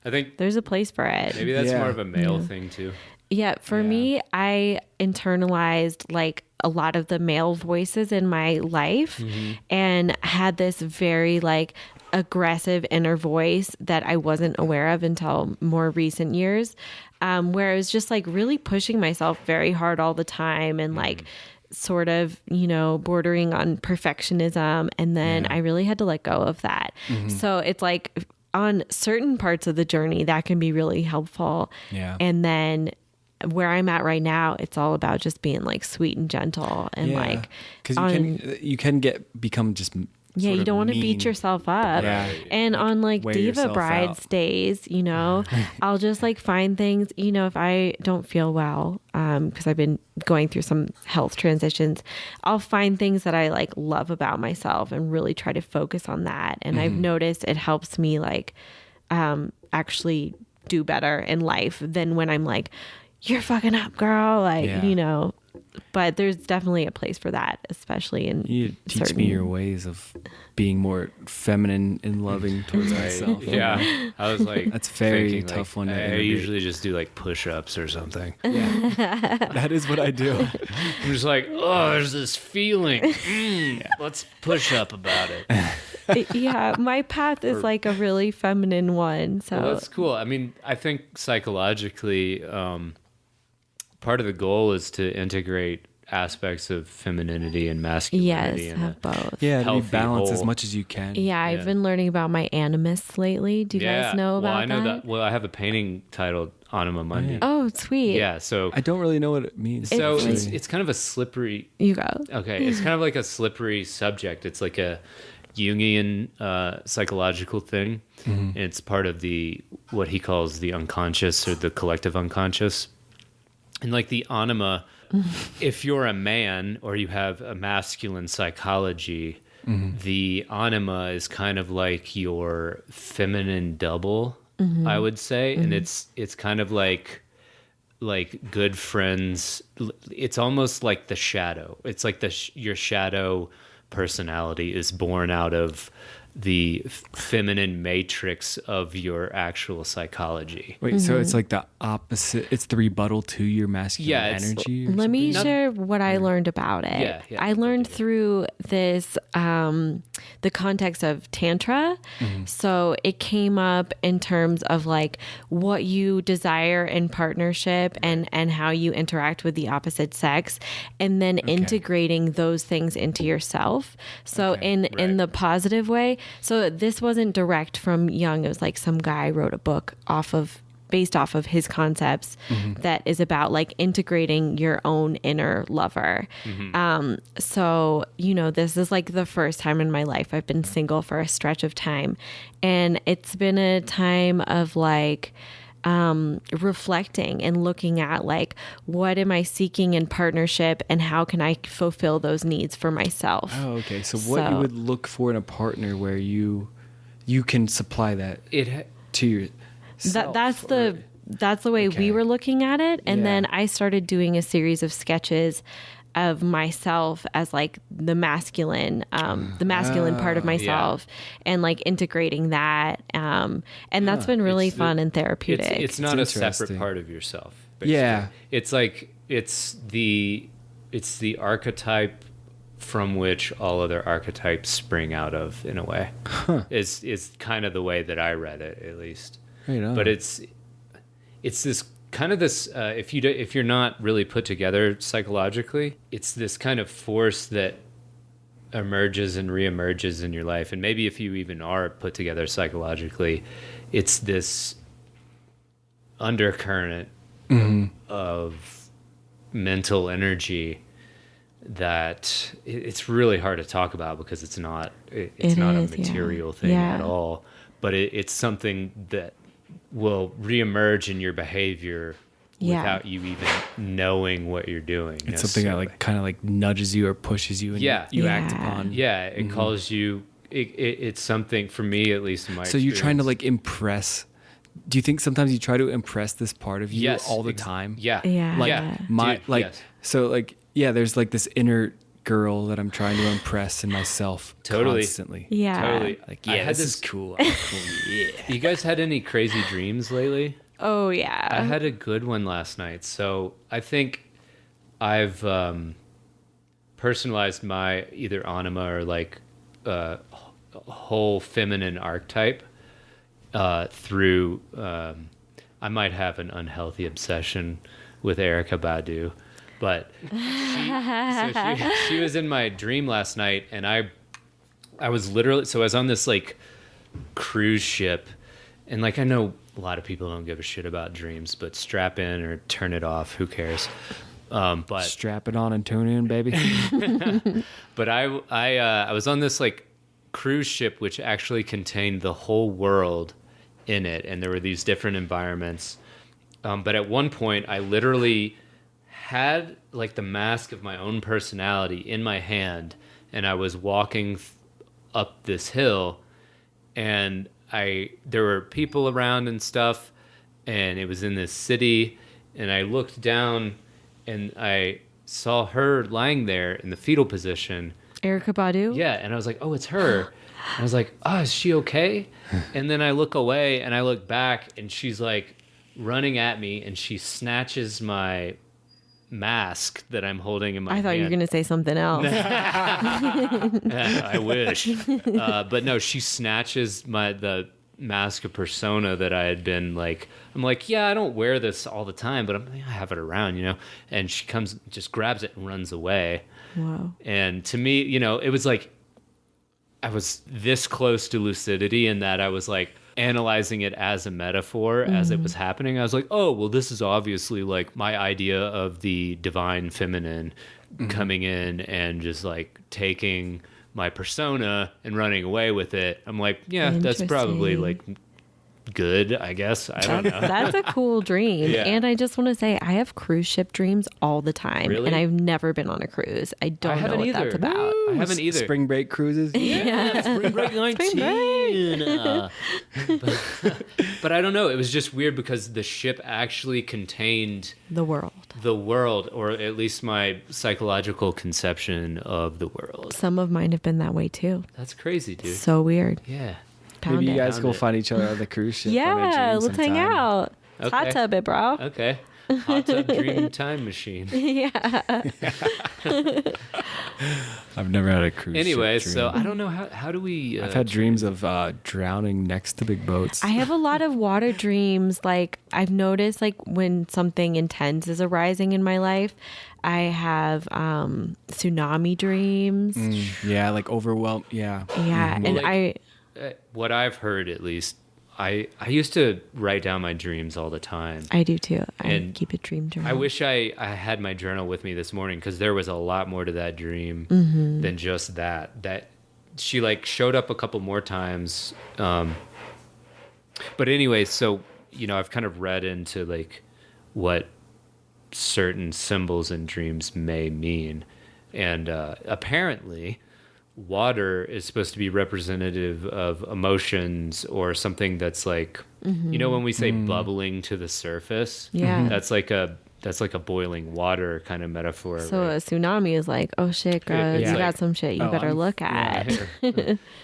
I think There's a place for it. maybe that's Yeah. more of a male thing too. Yeah, for me, I internalized like a lot of the male voices in my life and had this very like aggressive inner voice that I wasn't aware of until more recent years, where I was just like really pushing myself very hard all the time and like sort of, bordering on perfectionism. And then I really had to let go of that. So it's like on certain parts of the journey that can be really helpful. Yeah. And then where I'm at right now, it's all about just being like sweet and gentle and like, because you can become just yeah, you don't want to beat yourself up. Yeah. And on like wear Diva yourself Brides out. days, I'll just like find things, if I don't feel well, because I've been going through some health transitions, I'll find things that I like love about myself and really try to focus on that. And I've noticed it helps me like actually do better in life than when I'm like, you're fucking up, girl. Like, Yeah. But there's definitely a place for that, especially in You teach me your ways of being more feminine and loving towards myself. Yeah. I was like, That's very thinking, tough like, one to I integrate. usually just do like push-ups or something. That is what I do. I'm just like, oh, there's this feeling. Let's push up about it. Yeah, my path is like a really feminine one. So Well, that's cool. I mean, I think psychologically, part of the goal is to integrate aspects of femininity and masculinity. yes, in have a- both. Yeah, to be Healthy balanced as whole. much as you can. Yeah, I've Yeah. been learning about my animus lately. Do you guys know about well, I know that? Well, I have a painting titled Anima Mundi. Oh, sweet. Yeah, so I don't really know what it means. so It's- it's it's kind of a slippery. You go. Okay, it's kind of like a slippery subject. It's like a Jungian psychological thing. It's part of what he calls the unconscious or the collective unconscious. And like the anima, if you're a man or you have a masculine psychology, the anima is kind of like your feminine double, I would say. And it's kind of like good friends. It's almost like the shadow. It's like your shadow personality is born out of the feminine matrix of your actual psychology. Wait, so it's like the opposite. It's the rebuttal to your masculine Yeah, it's- energy. or Let me Not- share what I learned about it. Yeah, I learned through this, the context of Tantra. So it came up in terms of like what you desire in partnership and how you interact with the opposite sex, and then integrating those things into yourself. So in the positive way. So this wasn't direct from Jung. It was like some guy wrote a book based off of his concepts that is about like integrating your own inner lover. So, this is like the first time in my life I've been single for a stretch of time. And it's been a time of like, reflecting and looking at like, what am I seeking in partnership and how can I fulfill those needs for myself? Oh, okay. So what you would look for in a partner where you can supply that to yourself. That's the way we were looking at it. And then I started doing a series of sketches of myself as like the masculine part of myself and like integrating that. And that's been really fun and therapeutic. It's not a separate part of yourself. Basically. Yeah. It's like, it's the archetype from which all other archetypes spring out of, in a way. Is kind of the way that I read it, at least. Right on. But it's this kind of this, if you're not really put together psychologically, it's this kind of force that emerges and reemerges in your life. And maybe if you even are put together psychologically, it's this undercurrent of mental energy that it's really hard to talk about because it's not a material thing at all. But it's something that will reemerge in your behavior without you even knowing what you're doing. It's something that like kind of like nudges you or pushes you and you act upon. Yeah, it calls you. It's something, for me at least in my So you're trying to like impress. Do you think sometimes you try to impress this part of you all the time? Yeah. Like so like there's like this inner girl that I'm trying to impress in myself constantly. Yeah. Totally. Like, this is cool. I'm cool. Yeah. You guys had any crazy dreams lately? Oh, yeah. I had a good one last night. So I think I've personalized my either anima or like whole feminine archetype through, I might have an unhealthy obsession with Erykah Badu. But she was in my dream last night, and I was literally, so I was on this like cruise ship, and like I know a lot of people don't give a shit about dreams, but strap in or turn it off, who cares? But strap it on and tune in, baby. But I was on this like cruise ship, which actually contained the whole world in it, and there were these different environments. But at one point, I literally had like the mask of my own personality in my hand, and I was walking up this hill, and there were people around and stuff, and it was in this city, and I looked down and I saw her lying there in the fetal position. Erykah Badu? Yeah, and I was like, oh, it's her. And I was like, oh, is she okay? And then I look away and I look back, and she's like running at me, and she snatches my mask that I'm holding in my hand. I thought you were going to say something else. I wish. But no, she snatches the mask of persona that I had been like, I'm like, yeah, I don't wear this all the time, but I have it around, and she comes, just grabs it and runs away. Wow. And to me, it was like, I was this close to lucidity in that I was like, analyzing it as a metaphor as it was happening. I was like, oh, well, this is obviously like my idea of the divine feminine coming in and just like taking my persona and running away with it. I'm like, yeah, that's probably like good, I guess. I don't know. That's a cool dream. Yeah. And I just want to say, I have cruise ship dreams all the time. Really? And I've never been on a cruise. I don't know what that's about. I haven't either. Spring break cruises? Yeah. Spring break 19. But I don't know. It was just weird because the ship actually contained the world, or at least my psychological conception of the world. Some of mine have been that way too. That's crazy, dude. So weird. Yeah. Maybe you guys go find each other on the cruise ship. Yeah, let's hang out. Okay. Hot tub it, bro. Okay. Hot tub dream time machine. Yeah. I've never had a cruise anyway, ship dream. So I don't know how do we... I've had dreams of drowning next to big boats. I have a lot of water dreams. Like, I've noticed, like, when something intense is arising in my life, I have tsunami dreams. Yeah, like overwhelmed. Yeah. Yeah, and like, what I've heard, at least, I used to write down my dreams all the time. I do too. I keep a dream journal. I wish I had my journal with me this morning, because there was a lot more to that dream than just that. That she like showed up a couple more times. But anyway, so I've kind of read into like what certain symbols in dreams may mean. And apparently water is supposed to be representative of emotions or something that's like, when we say bubbling to the surface, that's like a boiling water kind of metaphor. So a tsunami is like, oh shit, girl, you got some shit you better look at.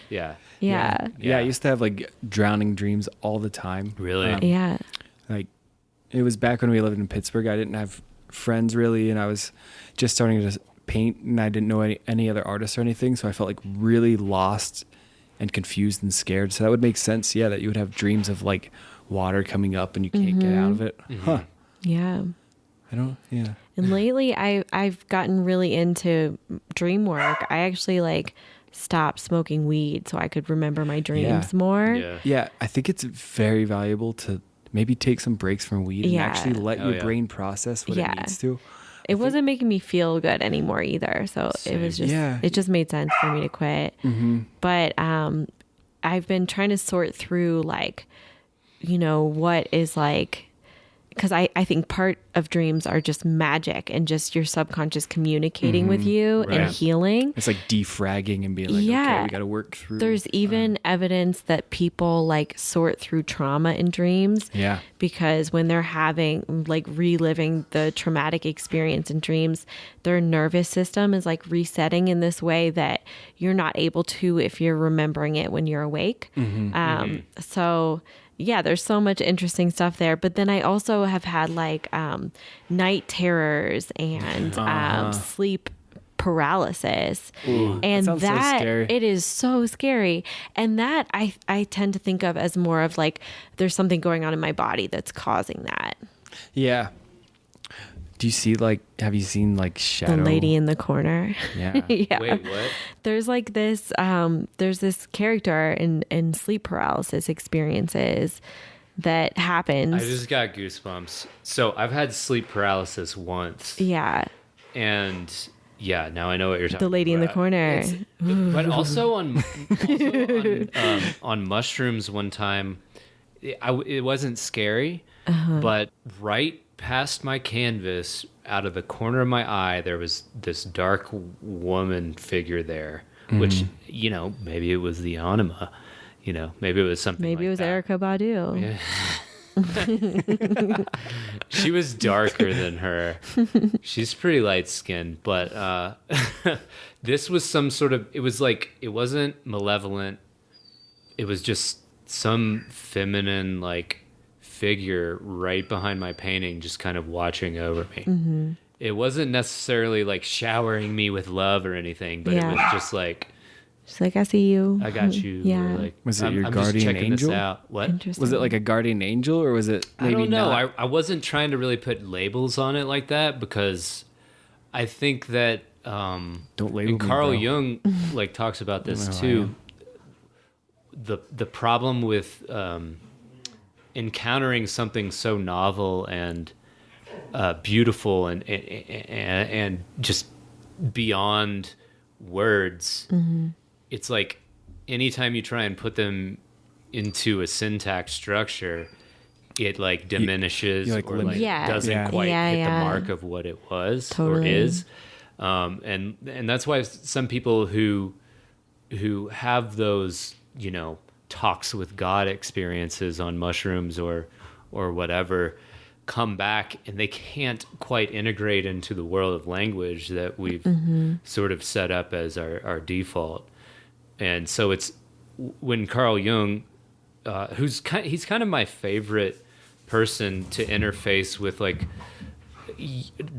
Yeah. Yeah. I used to have like drowning dreams all the time. Really? Yeah. Like it was back when we lived in Pittsburgh. I didn't have friends really, and I was just starting to paint, and I didn't know any other artists or anything, so I felt like really lost and confused and scared. So that would make sense, that you would have dreams of like water coming up and you can't get out of it. Yeah. And lately I've gotten really into dream work. I actually like stopped smoking weed so I could remember my dreams more. Yeah, I think it's very valuable to maybe take some breaks from weed and actually let your brain process what it needs to. It wasn't making me feel good anymore either. So it was just, it just made sense for me to quit. But I've been trying to sort through like, what is like, because I think part of dreams are just magic and just your subconscious communicating with you and healing. It's like defragging and being like, okay, we got to work through. There's even evidence that people like sort through trauma in dreams. Yeah. Because when they're having like reliving the traumatic experience in dreams, their nervous system is like resetting in this way that you're not able to if you're remembering it when you're awake. So yeah, there's so much interesting stuff there. But then I also have had like night terrors and sleep paralysis. Ooh, and that so scary. It is so scary. And that I tend to think of as more of like there's something going on in my body that's causing that. Yeah. Do you see have you seen like Shadow? The Lady in the Corner. Yeah. Yeah. Wait, what? There's like this, there's this character in sleep paralysis experiences that happens. I just got goosebumps. So I've had sleep paralysis once. Yeah. And now I know what you're talking about. The Lady in the Corner. But also on mushrooms one time, it wasn't scary, but right past my canvas, out of the corner of my eye, there was this dark woman figure there, which, maybe it was the anima, maybe it was something Maybe like it was that. Erykah Badu. Yeah. She was darker than her. She's pretty light skinned, but this was some sort of, it wasn't malevolent. It was just some feminine figure right behind my painting, just kind of watching over me. It wasn't necessarily like showering me with love or anything, but it was just like, she's like, I see you. I got you. Yeah. Or like, was it your I'm guardian just checking angel? This out. What? Interesting. Was it like a guardian angel, or was it maybe I don't know. not? I wasn't trying to really put labels on it like that, because I think that Don't label and Carl me, bro. Jung talks about this No, I too. The problem with encountering something so novel and beautiful and just beyond words, it's like anytime you try and put them into a syntax structure, it diminishes you or Yeah. doesn't quite hit Yeah. the mark of what it was Totally. or is. And that's why some people who have those, talks with God experiences on mushrooms or whatever, come back and they can't quite integrate into the world of language that we've sort of set up as our default. And so it's when Carl Jung, he's kind of my favorite person to interface with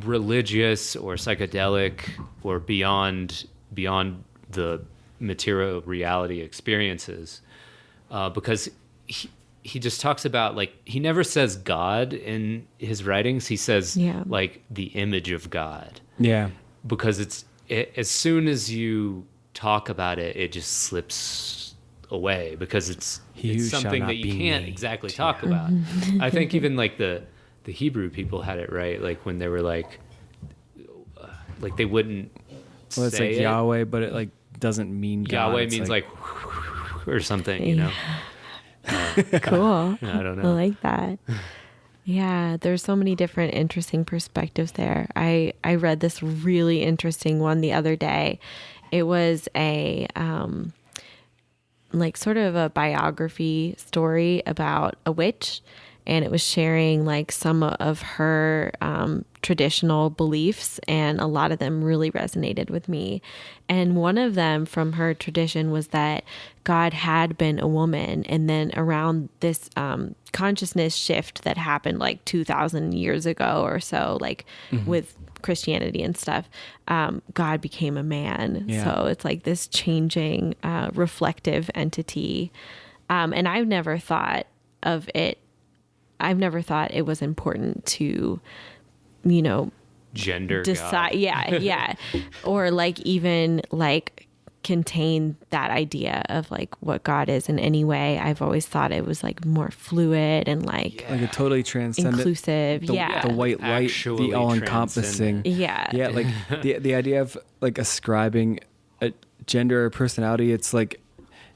religious or psychedelic or beyond the material reality experiences, because he just talks about he never says God in his writings. He says the image of God. Yeah. Because as soon as you talk about it, it just slips away because it's something that you can't exactly talk about. I think even the Hebrew people had it right, when they were they wouldn't Well, it's say it. Yahweh, but it doesn't mean God. Yahweh It's means or something, Cool. I don't I know. like that. Yeah, there's so many different interesting perspectives there. I read this really interesting one the other day. It was a like sort of a biography story about a witch, and it was sharing like some of her traditional beliefs, and a lot of them really resonated with me. And one of them from her tradition was that God had been a woman, and then around this consciousness shift that happened like 2,000 years ago or so, like with Christianity and stuff, God became a man. Yeah. So it's like this changing reflective entity. And I've never thought it was important to, Gender. decide. God. Yeah. Or like even like contain that idea of like what God is in any way. I've always thought it was like more fluid and like Like a totally transcendent, inclusive. the white light, Actually the all-encompassing. Yeah. Yeah, like the idea of like ascribing a gender or personality, it's like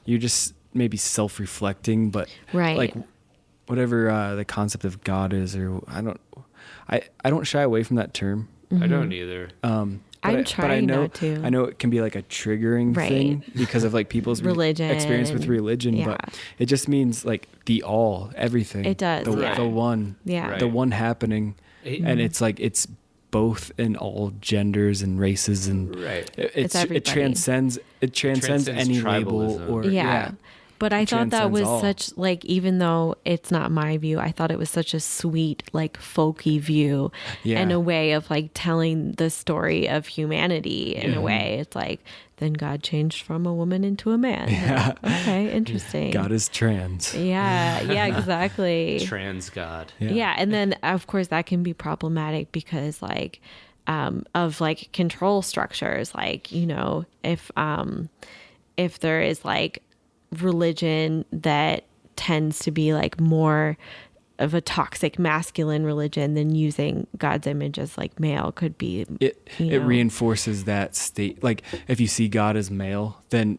you're just maybe self-reflecting, but Right. like whatever the concept of God is, or I don't shy away from that term. I don't either. I'm trying not to. I know it can be like a triggering Right. thing because of like people's Religion experience with and- religion, yeah. but it just means like the all, everything. It does, The, yeah. the one. Yeah. Right. The one happening. It- And it's like it's both in all genders and races, and Right. It's it everybody. transcends transcends any label tribalism. or Yeah. But I It thought that transcends was all. such like, even though it's not my view, I thought it was such a sweet, like folky view Yeah. and a way of like telling the story of humanity in a way. It's like, then God changed from a woman into a man. Yeah. Like, okay, interesting. God is trans. Yeah, exactly. Trans God. Yeah. And then of course that can be problematic because like of like control structures, like, if there is like religion that tends to be like more of a toxic masculine religion, than using God's image as like male could be It you know. reinforces that state. Like if you see God as male, then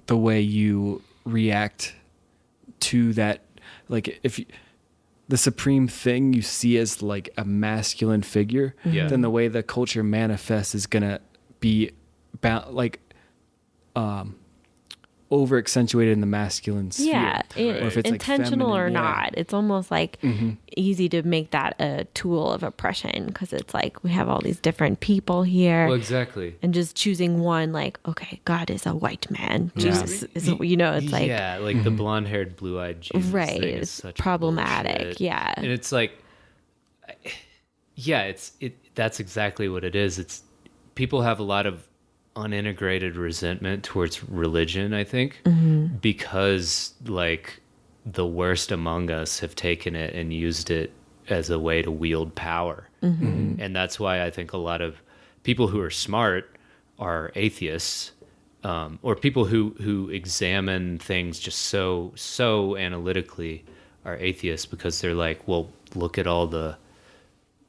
the way you react to that, like if you, the supreme thing you see as like a masculine figure, Yeah. then the way the culture manifests is gonna be over accentuated in the masculine sphere. Yeah, Or if it's like intentional or feminine, yeah. not, it's almost like easy to make that a tool of oppression, because it's like we have all these different people here. Well, exactly. And just choosing one, like, okay, God is a white man. Yeah. Jesus is, it's like, yeah, like the blonde-haired, blue-eyed Jesus Right, thing is it's such problematic, bullshit. yeah. And it's like, yeah, that's exactly what it is. It's people have a lot of unintegrated resentment towards religion, I think, because like the worst among us have taken it and used it as a way to wield power. And that's why I think a lot of people who are smart are atheists, or people who examine things just so analytically are atheists, because they're like, well, look at all the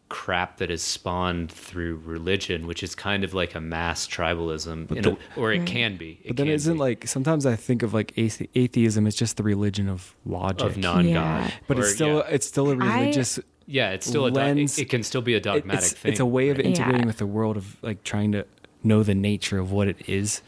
crap that is spawned through religion, which is kind of like a mass tribalism, or it can be. But then isn't like, sometimes I think of like atheism as just the religion of logic. of non-God, Yeah. But Or, it's still a religious it's still lens. it can still be a dogmatic thing. It's a way of right? integrating Yeah. with the world, of like trying to know the nature of what it is.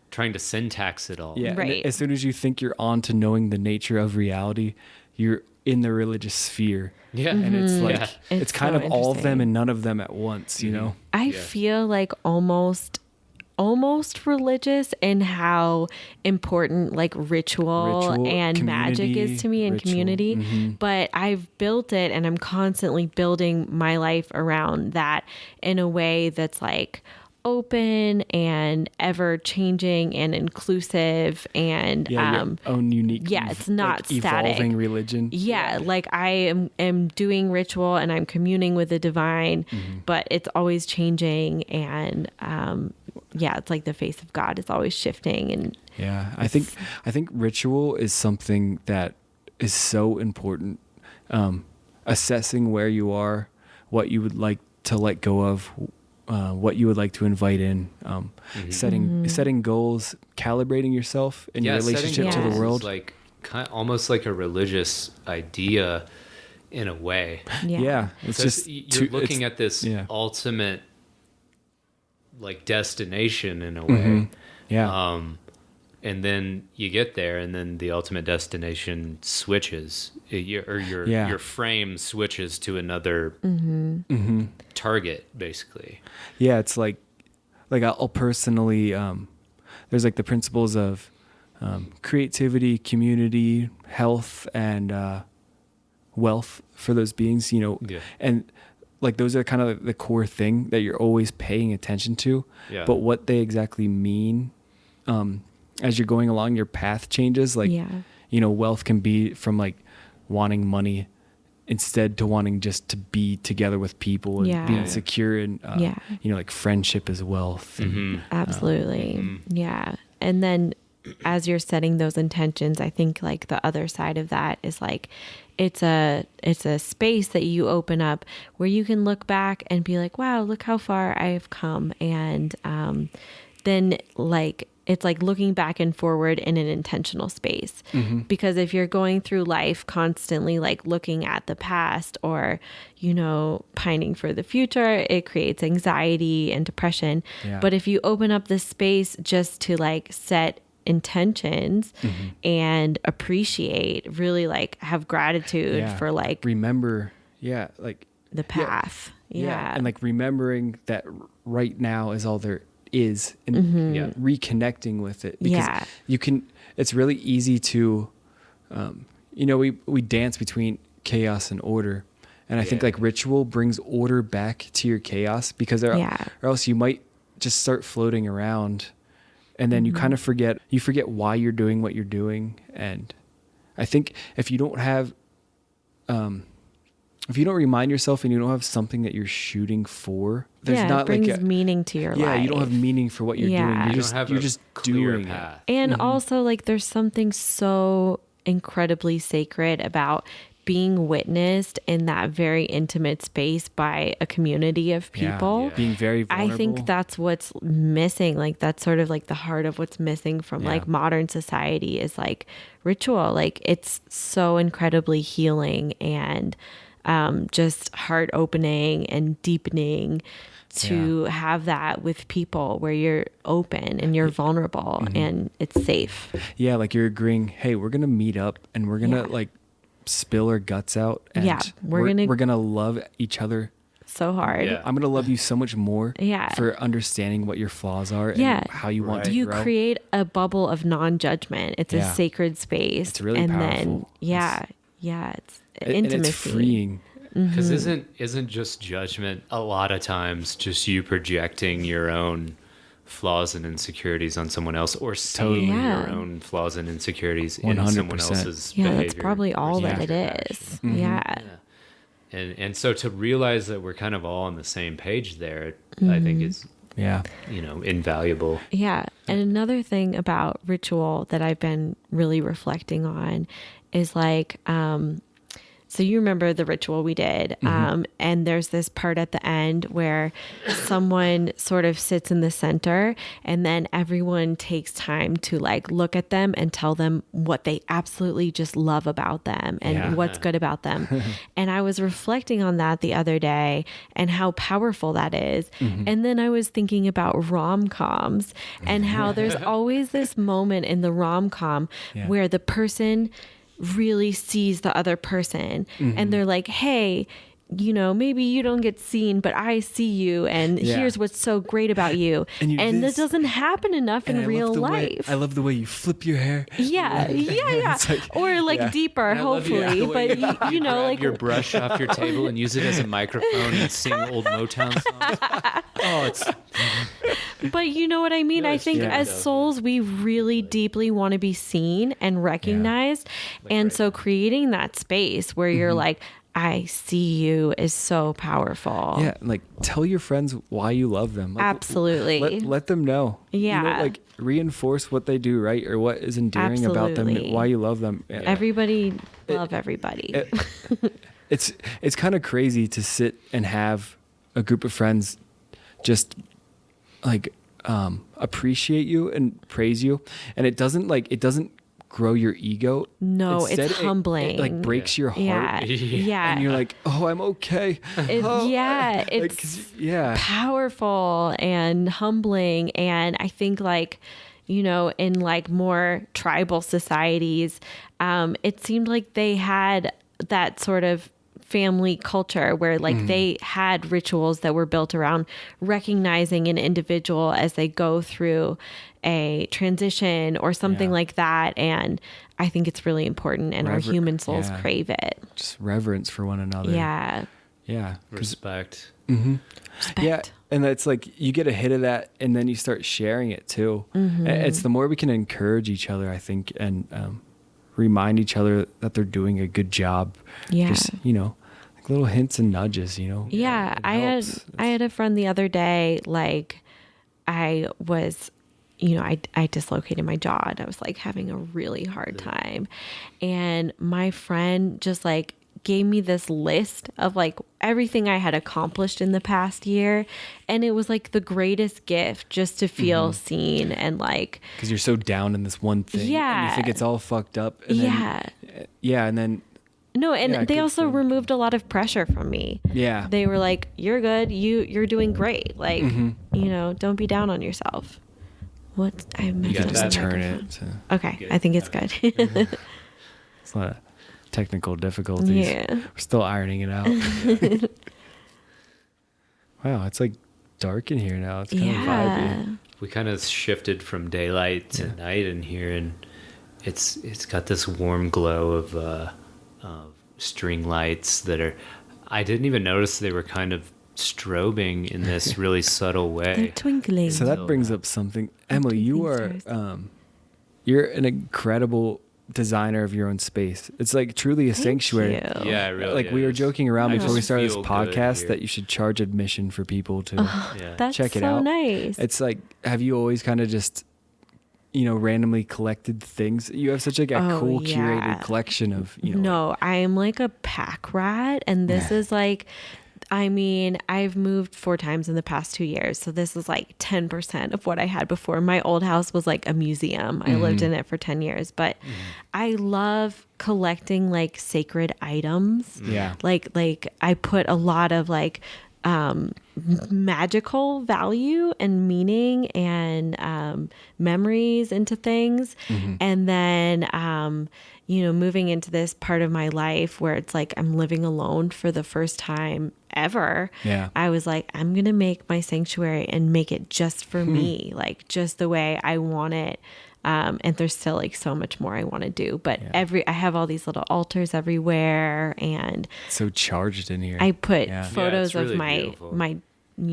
Trying to syntax it all. Yeah. and Right. as soon as you think you're on to knowing the nature of reality, you're in the religious sphere. Yeah. And it's like, Yeah. it's It's kind so of all of them interesting. and none of them at once, you know? I Yeah. feel like almost religious in how important like ritual and magic community, is to me, and ritual, community. But I've built it, and I'm constantly building my life around that in a way that's like open and ever changing and inclusive and Yeah, your own unique, yeah, it's not static. evolving religion. yeah, like I am doing ritual and I'm communing with the divine, but it's always changing, and it's like the face of God is always shifting. And Yeah, I think ritual is something that is so important. Assessing where you are, what you would like to let go of, what you would like to invite in, setting goals, calibrating yourself in your relationship to setting the goals world. is like almost like a religious idea in a way. Yeah. It's just you're looking at this ultimate like destination in a way. Mm-hmm. Yeah. And then you get there, and then the ultimate destination switches, your frame switches to another target, basically. Yeah, it's like I'll personally, there's like the principles of creativity, community, health, and wealth for those beings, and like those are kind of the core thing that you're always paying attention to. Yeah. But what they exactly mean, as you're going along, your path changes. Like, wealth can be from like wanting money instead to wanting just to be together with people and being secure and, like friendship is wealth. And, Absolutely. Yeah. And then as you're setting those intentions, I think like the other side of that is like, it's a space that you open up where you can look back and be like, wow, look how far I've come. And, then like, it's like looking back and forward in an intentional space. Because if you're going through life constantly like looking at the past or, pining for the future, it creates anxiety and depression. Yeah. But if you open up this space just to like set intentions and appreciate, really like have gratitude for like remember, like the path. Yeah. And like remembering that right now is all there is, and reconnecting with it, because it's really easy to we dance between chaos and order, and I think like ritual brings order back to your chaos, because or else you might just start floating around, and then you kind of forget why you're doing what you're doing. And I think if you don't have if you don't remind yourself and you don't have something that you're shooting for, there's not it brings like meaning to your life. Yeah, you don't have meaning for what you're doing. You're just doing path. it. And also like there's something so incredibly sacred about being witnessed in that very intimate space by a community of people. Being very vulnerable. I think that's what's missing. Like that's sort of like the heart of what's missing from like modern society is like ritual. Like it's so incredibly healing and just heart opening and deepening to have that with people where you're open and you're vulnerable and it's safe. Yeah, like you're agreeing, hey, we're going to meet up and we're going to like spill our guts out, and we're going to love each other so hard. Yeah. I'm going to love you so much more for understanding what your flaws are and how you want to you grow. Create a bubble of non-judgment. It's a sacred space. It's really powerful. Then it's intimacy. And it's freeing. Because isn't just judgment a lot of times just you projecting your own flaws and insecurities on someone else, or seeing your own flaws and insecurities 100%. In someone else's behavior? That's probably all that it is. And so to realize that we're kind of all on the same page there, I think is invaluable. Yeah. And another thing about ritual that I've been really reflecting on is like so you remember the ritual we did, and there's this part at the end where someone sort of sits in the center, and then everyone takes time to like look at them and tell them what they absolutely just love about them and what's good about them. And I was reflecting on that the other day and how powerful that is. And then I was thinking about rom-coms and how there's always this moment in the rom-com where the person really sees the other person and they're like, hey, maybe you don't get seen, but I see you, and here's what's so great about you. And that doesn't happen enough in real life. I love the way you flip your hair. Yeah. Like, or like deeper, hopefully. But like your brush off your table and use it as a microphone and sing old Motown songs. But you know what I mean? I think as souls, we really deeply want to be seen and recognized. And so creating that space where you're like, I see you is so powerful. Yeah, like tell your friends why you love them. Like, absolutely. Let them know. Yeah. Like reinforce what they do right or what is endearing about them, why you love them. Yeah. Everybody love everybody. It's kind of crazy to sit and have a group of friends just like appreciate you and praise you, and it doesn't grow your ego. No, Instead, it's humbling. It like breaks your heart. Yeah. Yeah. And you're like, oh, I'm okay. Oh, yeah. like, It's yeah. powerful and humbling. And I think like, you know, in like more tribal societies, it seemed like they had that sort of family culture where like they had rituals that were built around recognizing an individual as they go through a transition or something like that. And I think it's really important, and our human souls crave it. Just reverence for one another. Yeah. Yeah. Respect. Respect. Yeah. And it's like you get a hit of that and then you start sharing it too. It's the more we can encourage each other, I think, and remind each other that they're doing a good job. Yeah. Just, you know, like little hints and nudges, you know. Yeah. It I helps. had a friend the other day, like I was, you know, I dislocated my jaw and I was like having a really hard time. And my friend just like gave me this list of like everything I had accomplished in the past year. And it was like the greatest gift just to feel seen and like, because you're so down in this one thing. Yeah. And you think it's all fucked up. And yeah. Then, no, and Yeah, they good also feeling. removed a lot of pressure from me. yeah. They were like, you're good. You're doing great. Like, you know, don't be down on yourself. What? I got messed up that. the Turn microphone. it. Okay. Good. I think it's good. It's a lot of technical difficulties. Yeah. We're still ironing it out. Wow, it's like dark in here now. It's kind of vibey. We kind of shifted from daylight to night in here, and it's got this warm glow of string lights that are. I didn't even notice they were kind of strobing in this really subtle They're way. twinkling. So that brings up something. Emily, you are you're an incredible designer of your own space. It's like truly a sanctuary. you. Yeah, it really. Like we were is. joking around I before we just started this feel good podcast here. that you should charge admission for people to Yeah. That's check it so out. nice. It's like, have you always kind of just, you know, randomly collected things? You have such like a Oh, cool yeah. curated collection of, you know. No, I am like a pack rat, and this is like, I mean, I've moved 4 times in the past 2 years, so this is like 10% of what I had before. My old house was like a museum. I lived in it for 10 years, but I love collecting like sacred items. Yeah. Like I put a lot of like magical value and meaning and memories into things. And then, you know, moving into this part of my life where it's like I'm living alone for the first time ever. Yeah. I was like, I'm going to make my sanctuary and make it just for me, like just the way I want it. And there's still like so much more I want to do, but I have all these little altars everywhere, and So charged in here. I put Yeah. photos Yeah, it's of really beautiful. my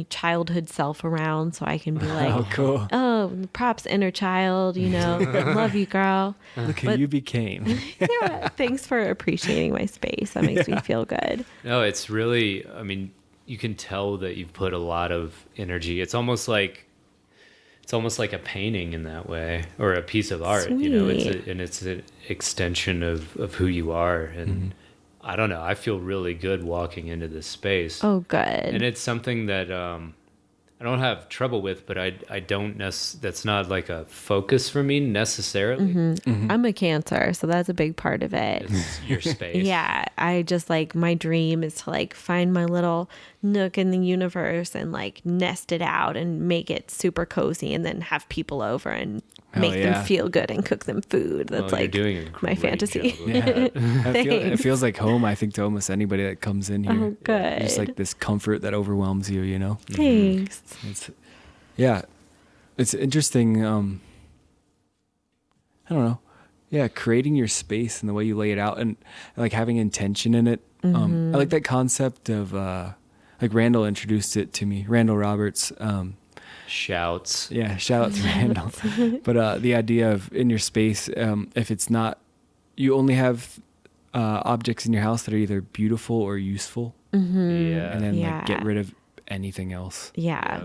childhood self around so I can be like, Oh, cool. oh, props inner child, you know, love you, girl. Look who but- you became. Yeah, thanks for appreciating my space. That makes me feel good. No, it's really. I mean, you can tell that you've put a lot of energy. It's almost like a painting in that way, or a piece of art. You know, Sweet. it's an extension of who you are, and I don't know. I feel really good walking into this space. Oh, good. And it's something that I don't have trouble with, but I don't that's not like a focus for me necessarily. I'm a Cancer, so that's a big part of it. It's your space. Yeah, I just like, my dream is to like find my little nook in the universe and like nest it out and make it super cozy, and then have people over and Hell make yeah. them feel good and cook them food. That's Well, like you're doing a my great fantasy. job of Yeah. that. It feels like home, I think, to almost anybody that comes in here. Oh, good. Just like this comfort that overwhelms you, you know? Thanks. It's interesting. I don't know. Yeah, creating your space and the way you lay it out, and like having intention in it. I like that concept of like Randall introduced it to me. Randall Roberts. Shouts. Yeah, shout out to Randall. But the idea of in your space, if it's not, you only have objects in your house that are either beautiful or useful, Yeah. and then Yeah. like get rid of anything else. Yeah.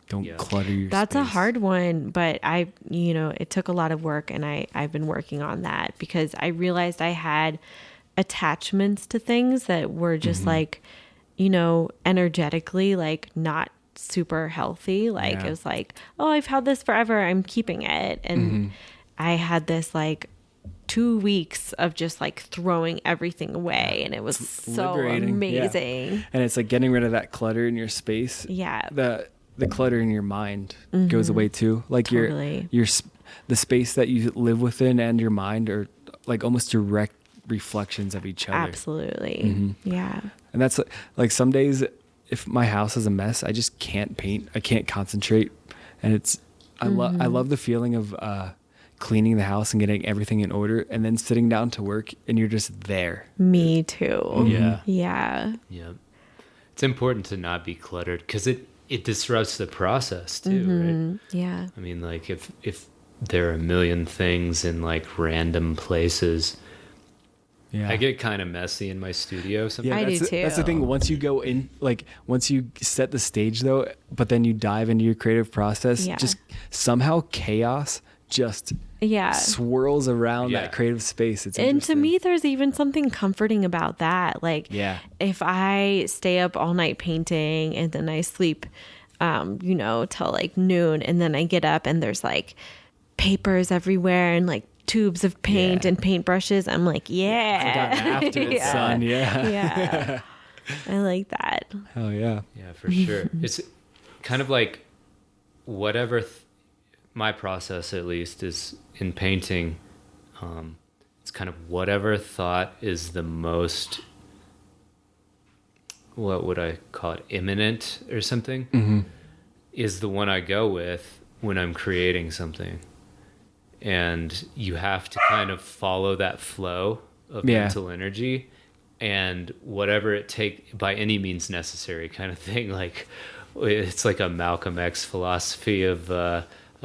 Don't Yeah. clutter your That's a space. hard one, but it took a lot of work, and I've been working on that because I realized I had attachments to things that were just like, energetically like not super healthy. Like Yeah. it was like, oh, I've had this forever, I'm keeping it. And I had this like 2 weeks of just like throwing everything away, and it was so liberating. amazing. Yeah. And it's like getting rid of that clutter in your space. Yeah. The clutter in your mind goes away too. Like Totally. the space that you live within and your mind are like almost direct reflections of each other. Absolutely. Yeah. And that's like some days if my house is a mess, I just can't paint. I can't concentrate. And I love the feeling of cleaning the house and getting everything in order and then sitting down to work and you're just there. Me too. Yeah. Yeah. Yeah. It's important to not be cluttered because it disrupts the process too, right? Yeah. I mean, like if there are a million things in like random places, Yeah. I get kind of messy in my studio sometimes. I do too. That's the too. thing. Once you go in, like once you set the stage though, but then you dive into your creative process, Yeah. just somehow chaos just Yeah. swirls around Yeah. that creative space. It's And to interesting. me, there's even something comforting about that. Like, Yeah. if I stay up all night painting and then I sleep, till like noon, and then I get up and there's like papers everywhere and like tubes of paint Yeah. and paintbrushes, I'm like, yeah. Forgotten after it, Yeah. son. Yeah. Yeah. I like that. Hell yeah. Yeah, for sure. It's kind of like whatever my process, at least, is in painting. It's kind of whatever thought is the most, what would I call it, imminent or something, is the one I go with when I'm creating something. And you have to kind of follow that flow of mental energy, and whatever it take by any means necessary kind of thing. Like it's like a Malcolm X philosophy of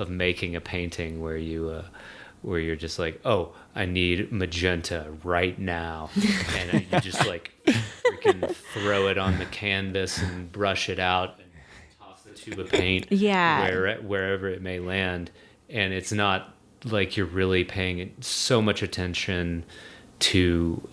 making a painting where you're just like, oh, I need magenta right now, and you just like freaking throw it on the canvas and brush it out and toss the tube of paint wherever it may land. And it's not like you're really paying so much attention to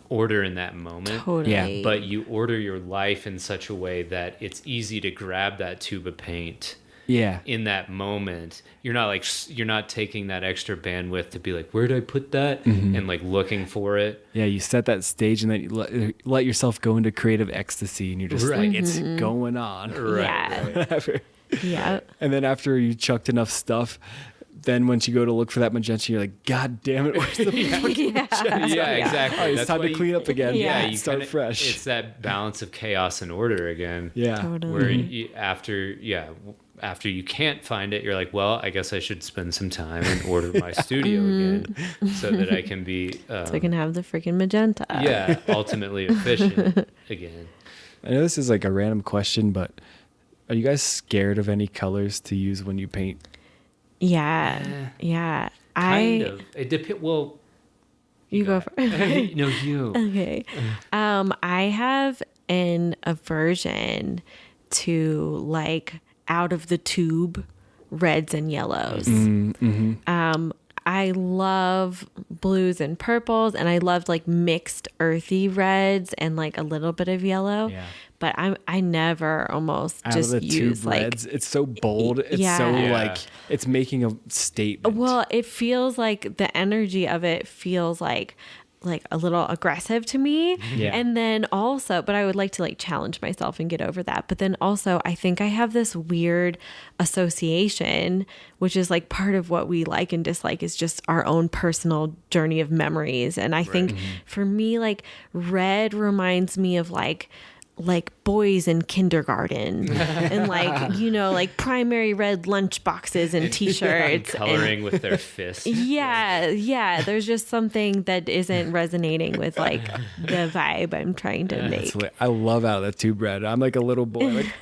order in that moment. Totally. Yeah. But you order your life in such a way that it's easy to grab that tube of paint Yeah. in that moment. You're not taking that extra bandwidth to be like, where did I put that? And like looking for it. Yeah, you set that stage and then you let yourself go into creative ecstasy and you're just Right. like, it's going on. Yeah. Yeah. And then after you chucked enough stuff, then once you go to look for that magenta, you're like, God damn it, where's the fucking magenta? Yeah, exactly. Oh, it's That's time why to clean up again. Yeah. you start kinda, fresh. It's that balance of chaos and order again. Yeah. Totally. Where after you can't find it, you're like, well, I guess I should spend some time and order my studio again so that I can be So I can have the freaking magenta. ultimately efficient again. I know this is like a random question, but are you guys scared of any colors to use when you paint? Yeah. Yeah. Kind of. It depends. Well, You go first. no, you. Okay. I have an aversion to like out of the tube reds and yellows. I love blues and purples, and I love like mixed earthy reds and like a little bit of yellow. Yeah. But I never almost Out just of the use tube like reds, it's so bold. It's Yeah. so Yeah. like, it's making a statement. Well, it feels like the energy of it feels like a little aggressive to me. Yeah. And then also, but I would like to like challenge myself and get over that. But then also, I think I have this weird association, which is like part of what we like and dislike is just our own personal journey of memories. And I think for me, like red reminds me of like boys in kindergarten and like primary red lunch boxes and t-shirts Coloring with their fists. yeah there's just something that isn't resonating with like the vibe I'm trying to make. It's like, I love out of the tube red. I'm like a little boy. Like,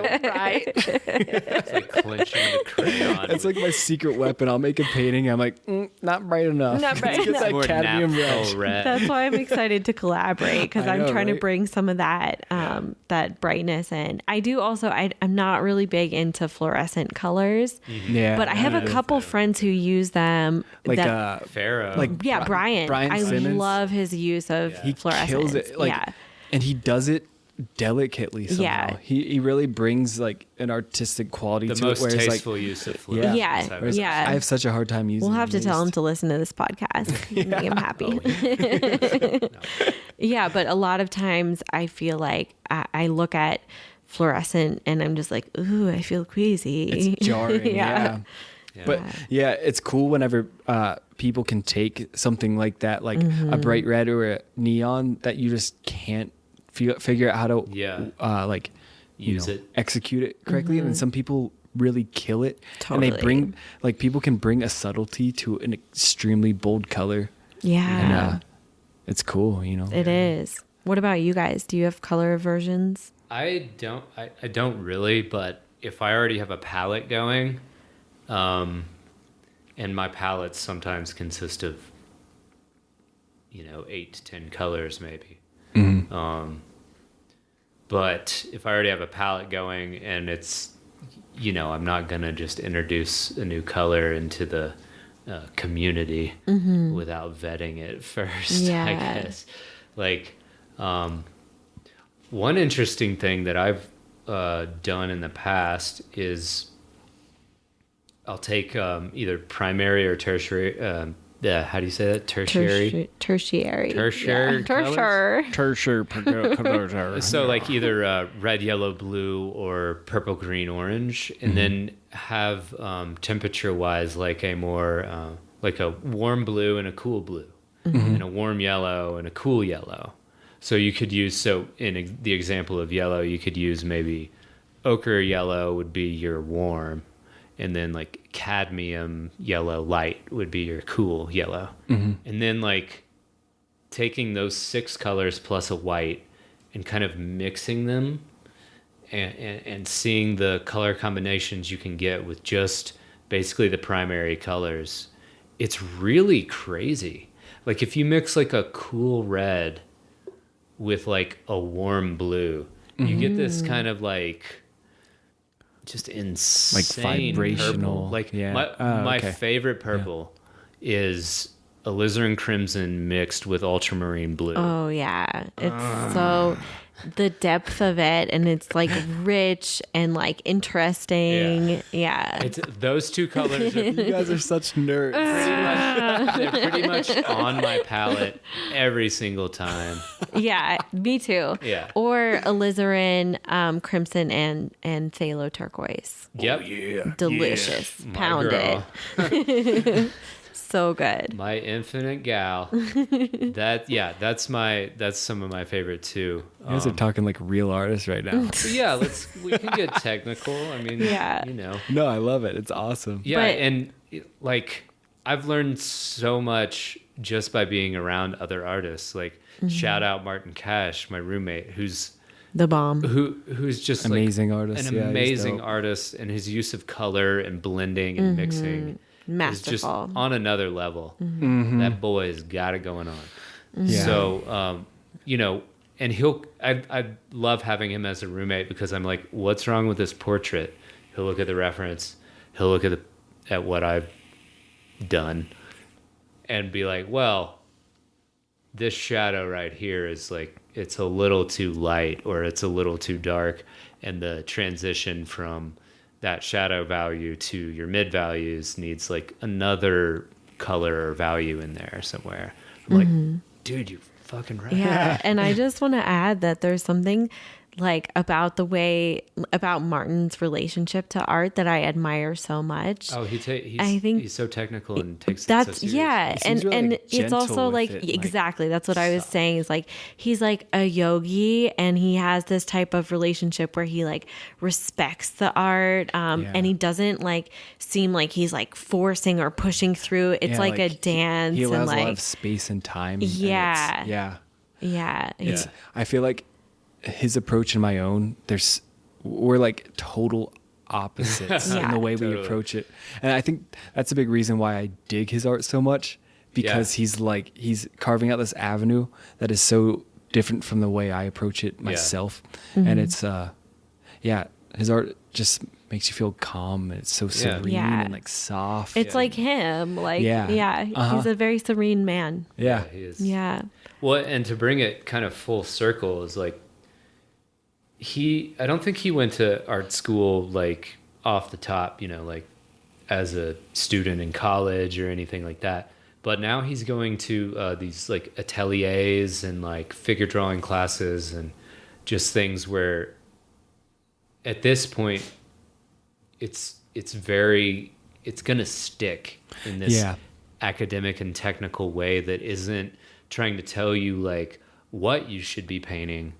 It's like clenching the crayon. it's like my secret weapon. I'll make a painting. I'm like, not bright enough. Not bright Let's get that more cadmium naphthalene red. red. That's why I'm excited to collaborate because I I'm know, trying to right? bring some of that that brightness in. I do also I'm not really big into fluorescent colors, Yeah. but I have a couple friends who use them. like that, Pharaoh. like Brian. Brian I Simmons. love his use of He fluorescence. kills it. Like, yeah. and he does it delicately somehow. Yeah. He really brings like an artistic quality The to most it. Whereas tasteful like, use of fluid. Yeah. whereas Yeah. I have such a hard time using We'll have to them. tell him to listen to this podcast. Make him happy. No. Yeah, but a lot of times I feel like I look at fluorescent and I'm just like, ooh, I feel queasy. It's jarring. Yeah. Yeah. But yeah, it's cool whenever people can take something like that, like a bright red or a neon that you just can't figure out how to like Use it. execute it correctly. And then some people really kill it. And Totally. they bring like people can bring a subtlety to an extremely bold color. Yeah. And it's cool, you know. It is. What about you guys? Do you have color aversions? I don't really, but if I already have a palette going, and my palettes sometimes consist of, 8 to 10 colors maybe. But if I already have a palette going and it's, I'm not going to just introduce a new color into the community without vetting it first, Yeah. I guess. Like, one interesting thing that I've done in the past is I'll take either primary or tertiary. How do you say that? Tertiary. Tertiary. Tertiary Tertiary. Tertiary. So like either red, yellow, blue, or purple, green, orange, and then have temperature-wise like a more like a warm blue and a cool blue, and a warm yellow and a cool yellow. So you could use in the example of yellow, you could use maybe ochre yellow would be your warm, and then like cadmium yellow light would be your cool yellow. And then like taking those 6 colors plus a white and kind of mixing them and seeing the color combinations you can get with just basically the primary colors. It's really crazy. Like if you mix like a cool red with like a warm blue, you get this kind of like just insane vibrational, purple. Like yeah. my Okay. favorite purple is alizarin crimson mixed with ultramarine blue. Oh yeah, it's so the depth of it, and it's like rich and like interesting. Yeah. It's those two colors are You guys are such nerds. they're pretty much on my palette every single time. Yeah, me too. Yeah. Or alizarin, crimson, and phthalo turquoise. Yep. Yeah. Delicious. My Pound girl. it. So good. My infinite gal. That's some of my favorite too. You guys are talking like real artists right now. But yeah, we can get technical. I mean, Yeah. No, I love it. It's awesome. Yeah, But- and like I've learned so much just by being around other artists. Like shout out Martin Cash, my roommate, who's The bomb. who's just Amazing like, artist. an Yeah, he's amazing dope. artist, and his use of color and blending and mixing is just Masterful. on another level. That boy's got it going on. Yeah. So, and I love having him as a roommate because I'm like, what's wrong with this portrait? He'll look at the reference. He'll look at what I've done and be like, well, this shadow right here is like, it's a little too light or it's a little too dark. And the transition from that shadow value to your mid values needs like another color or value in there somewhere. I'm like, dude, you're fucking right. Yeah, and I just want to add that there's something like about Martin's relationship to art that I admire so much. Oh, I think he's so technical and takes it that's so seriously. yeah, He seems really, and like, it's gentle also with like it, like- exactly that's what I was saying is like he's like a yogi and he has this type of relationship where he like respects the art and he doesn't like seem like he's like forcing or pushing through. It's Yeah, like a dance He allows and a lot like of space and time. Yeah. And yeah. yeah, It's, I feel like his approach and my own, we're like total opposites in Yeah. the way we Totally. approach it. And I think that's a big reason why I dig his art so much because Yeah. he's carving out this avenue that is so different from the way I approach it myself. And it's, his art just makes you feel calm. And it's so serene Yeah. and like soft. It's like him, like Yeah. he's a very serene man. yeah. He is. Yeah. Well, and to bring it kind of full circle is like, I don't think he went to art school like off the top, like as a student in college or anything like that. But now he's going to these like ateliers and like figure drawing classes and just things where at this point it's gonna stick in this academic and technical way that isn't trying to tell you like what you should be painting,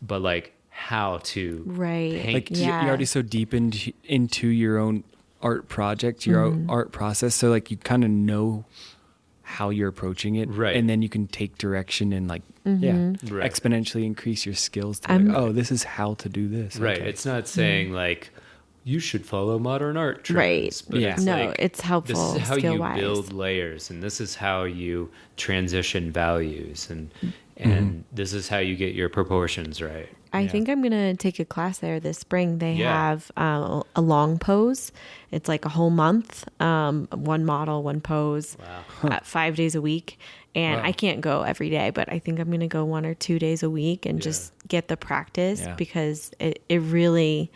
but like how to paint. Like you're already so deep into your own art project, your own art process, so like you kind of know how you're approaching it, right? And then you can take direction and like exponentially increase your skills to like, oh, this is how to do this, right? Okay. It's not saying like you should follow modern art trends, right? But it's like, it's helpful. This is how skill-wise. you build layers, and this is how you transition values, and this is how you get your proportions right. I think I'm going to take a class there this spring. They have a long pose. It's like a whole month, one model, one pose, 5 days a week. And I can't go every day, but I think I'm going to go 1 or 2 days a week and just get the practice because it really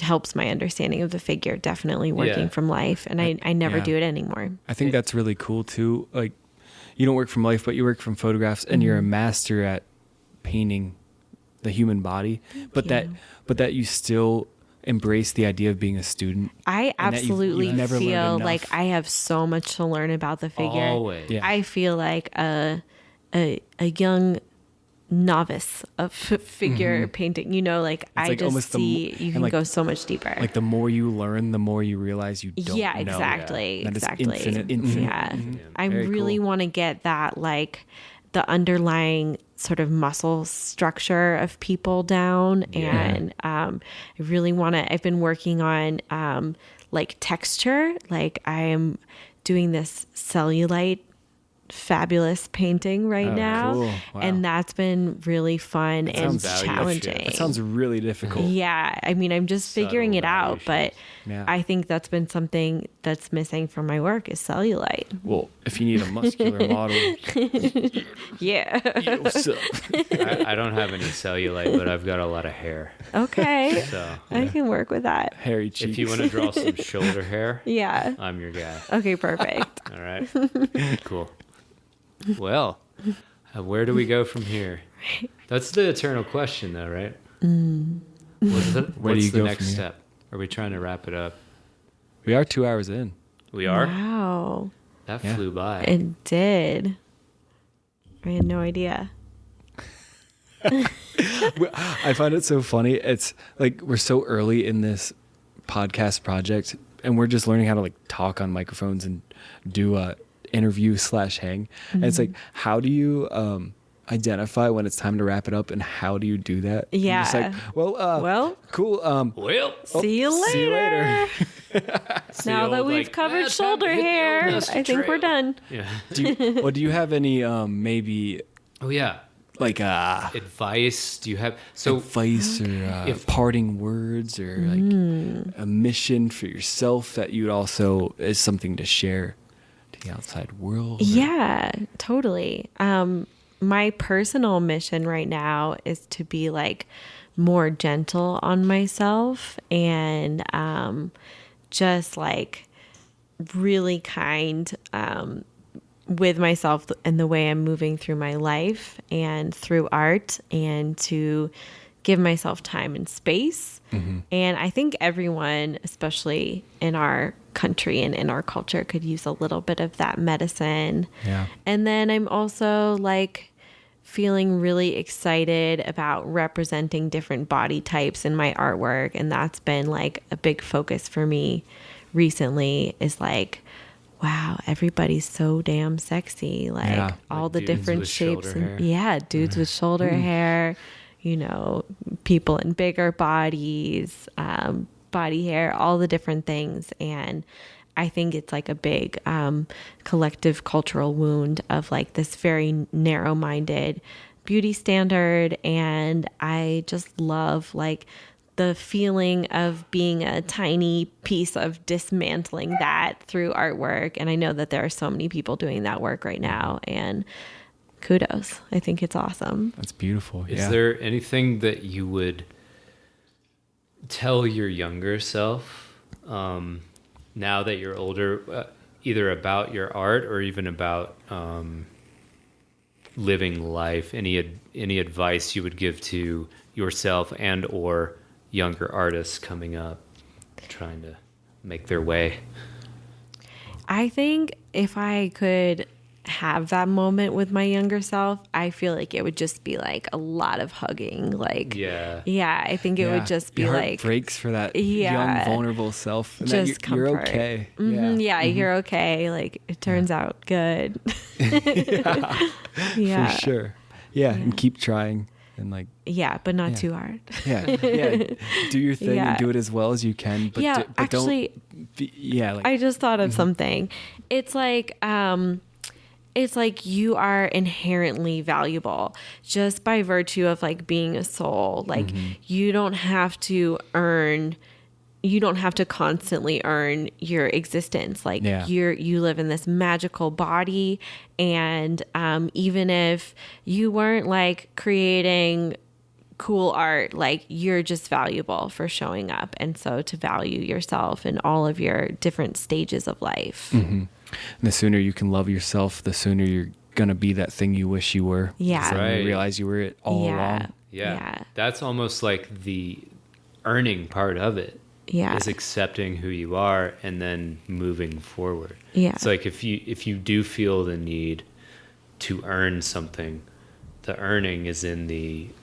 helps my understanding of the figure, definitely working from life. And I never do it anymore. I think that's really cool too. Like you don't work from life, but you work from photographs and you're a master at painting the human body, but that you still embrace the idea of being a student. I absolutely you've never feel like I have so much to learn about the figure. Always. Yeah. I feel like a young novice of figure painting. I like just see you can go so much deeper. Like the more you learn, the more you realize you don't know. Yeah, exactly. That is Exactly. infinite. Yeah. I Very really cool. want to get that, like the underlying sort of muscle structure of people down. And I really want to, I've been working on like texture. Like I am doing this cellulite fabulous painting right now. Cool. Wow. And that's been really fun and sounds challenging. That sounds really difficult. Yeah, I mean, I'm just figuring it out, but I think that's been something that's missing from my work is cellulite. Well, if you need a muscular model, Yeah. what's up? I don't have any cellulite, but I've got a lot of hair. Okay. So I can work with that. Hairy cheeks. if you want to draw some shoulder hair, Yeah. I'm your guy. Okay, perfect. All right. Cool. Well, where do we go from here? That's the eternal question, though, right? What's Where do you the go next from here? step? Are we trying to wrap it up? We are 2 hours in. We are? Wow. That flew by. It did. I had no idea. I find it so funny. It's like we're so early in this podcast project, and we're just learning how to like talk on microphones and do a interview / hang. And it's like, how do you identify when it's time to wrap it up, and how do you do that? You're Yeah. just like, well, cool. Well, See you later. See you later. Now that old, we've like, covered "Ah, time to shoulder hit the old hair, dusty I think we're trail." done. yeah. Do you have any maybe Oh, yeah. like Advice? Do you have... So, advice or parting words or like a mission for yourself that you also is something to share to the outside world? Yeah, totally. My personal mission right now is to be like more gentle on myself and just like really kind with myself and the way I'm moving through my life and through art, and to give myself time and space. And I think everyone, especially in our country and in our culture, could use a little bit of that medicine. Yeah. And then I'm also like feeling really excited about representing different body types in my artwork. And that's been like a big focus for me recently, is like, wow, everybody's so damn sexy. Like all Like the dudes different with shapes. shoulder hair. Yeah, dudes with shoulder hair, people in bigger bodies, body hair, all the different things. And I think it's like a big collective cultural wound of like this very narrow-minded beauty standard. And I just love like the feeling of being a tiny piece of dismantling that through artwork. And I know that there are so many people doing that work right now, and kudos. I think it's awesome. That's beautiful. is there anything that you would tell your younger self, now that you're older, either about your art or even about living life? Any advice you would give to yourself and or younger artists coming up, trying to make their way? I think if I could have that moment with my younger self, I feel like it would just be like a lot of hugging. Like, yeah, I think it would just be your heart like breaks for that young, vulnerable self. And just that you're okay. Mm-hmm. Yeah, you're okay. Like, it turns out good. For sure. Yeah, and keep trying. And like, but not too hard. Do your thing and do it as well as you can. But actually, don't. I just thought of something. It's like you are inherently valuable just by virtue of like being a soul. Like you don't have to constantly earn your existence. Like you live in this magical body, and even if you weren't like creating cool art, like you're just valuable for showing up. And so to value yourself in all of your different stages of life. And the sooner you can love yourself, the sooner you're gonna be that thing you wish you were. Yeah. So you realize you were it all along. Yeah. That's almost like the earning part of it. Yeah. Is accepting who you are and then moving forward. Yeah. It's like if you do feel the need to earn something, the earning is in the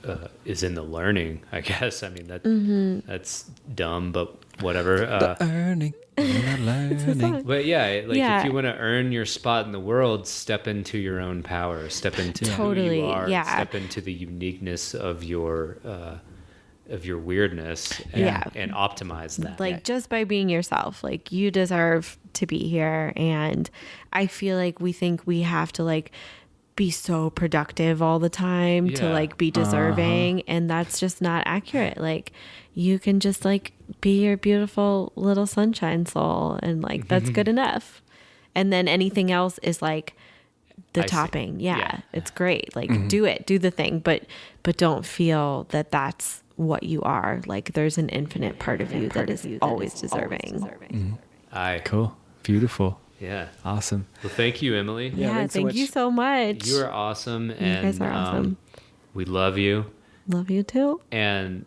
learning, I guess. I mean that's dumb, but whatever. The earning. Learning. But if you want to earn your spot in the world, step into your own power, step into who you are, step into the uniqueness of your weirdness and optimize that. Like just by being yourself, like you deserve to be here. And I feel like we think we have to like be so productive all the time to like be deserving. And that's just not accurate. Like you can just like be your beautiful little sunshine soul, and like that's good enough. And then anything else is like the topping. Yeah, it's great. Like do the thing, but don't feel that that's what you are. Like there's an infinite part of you that is always deserving. Cool. Beautiful. Yeah. Awesome. Well, thank you, Emily. Yeah, thank you so much. You are awesome. You guys are awesome. We love you. Love you too. And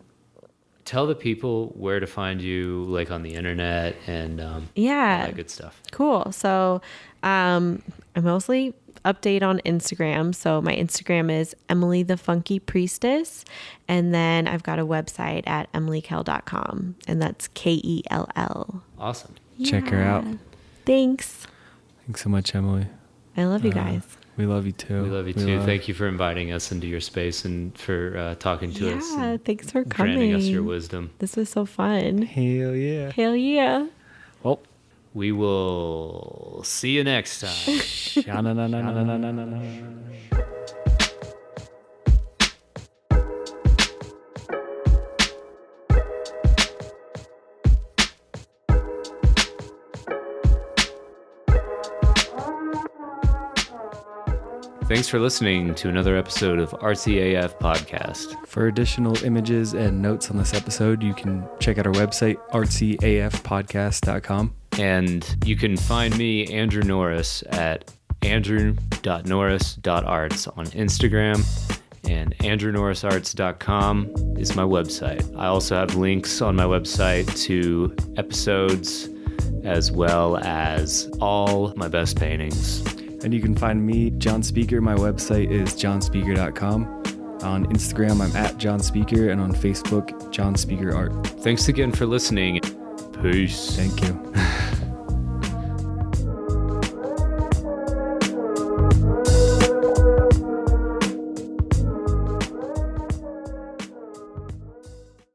tell the people where to find you, like on the internet and all that good stuff. Cool. So I mostly update on Instagram. So my Instagram is Emily the Funky Priestess. And then I've got a website at emilykell.com. And that's Kell. Awesome. Check her out. Thanks. Thanks so much, Emily. I love you guys. We love you too. We love you too. Thank you for inviting us into your space and for talking to us. Yeah, thanks for coming. Granting us your wisdom. This was so fun. Hell yeah. Hell yeah. Well, we will see you next time. Thanks for listening to another episode of Artsy AF Podcast. For additional images and notes on this episode, you can check out our website, artsyafpodcast.com. And you can find me, Andrew Norris, at andrew.norris.arts on Instagram. And andrewnorrisarts.com is my website. I also have links on my website to episodes as well as all my best paintings. And you can find me, John Speaker. My website is johnspeaker.com. On Instagram, I'm at John Speaker, and on Facebook, John Speaker Art. Thanks again for listening. Peace. Thank you.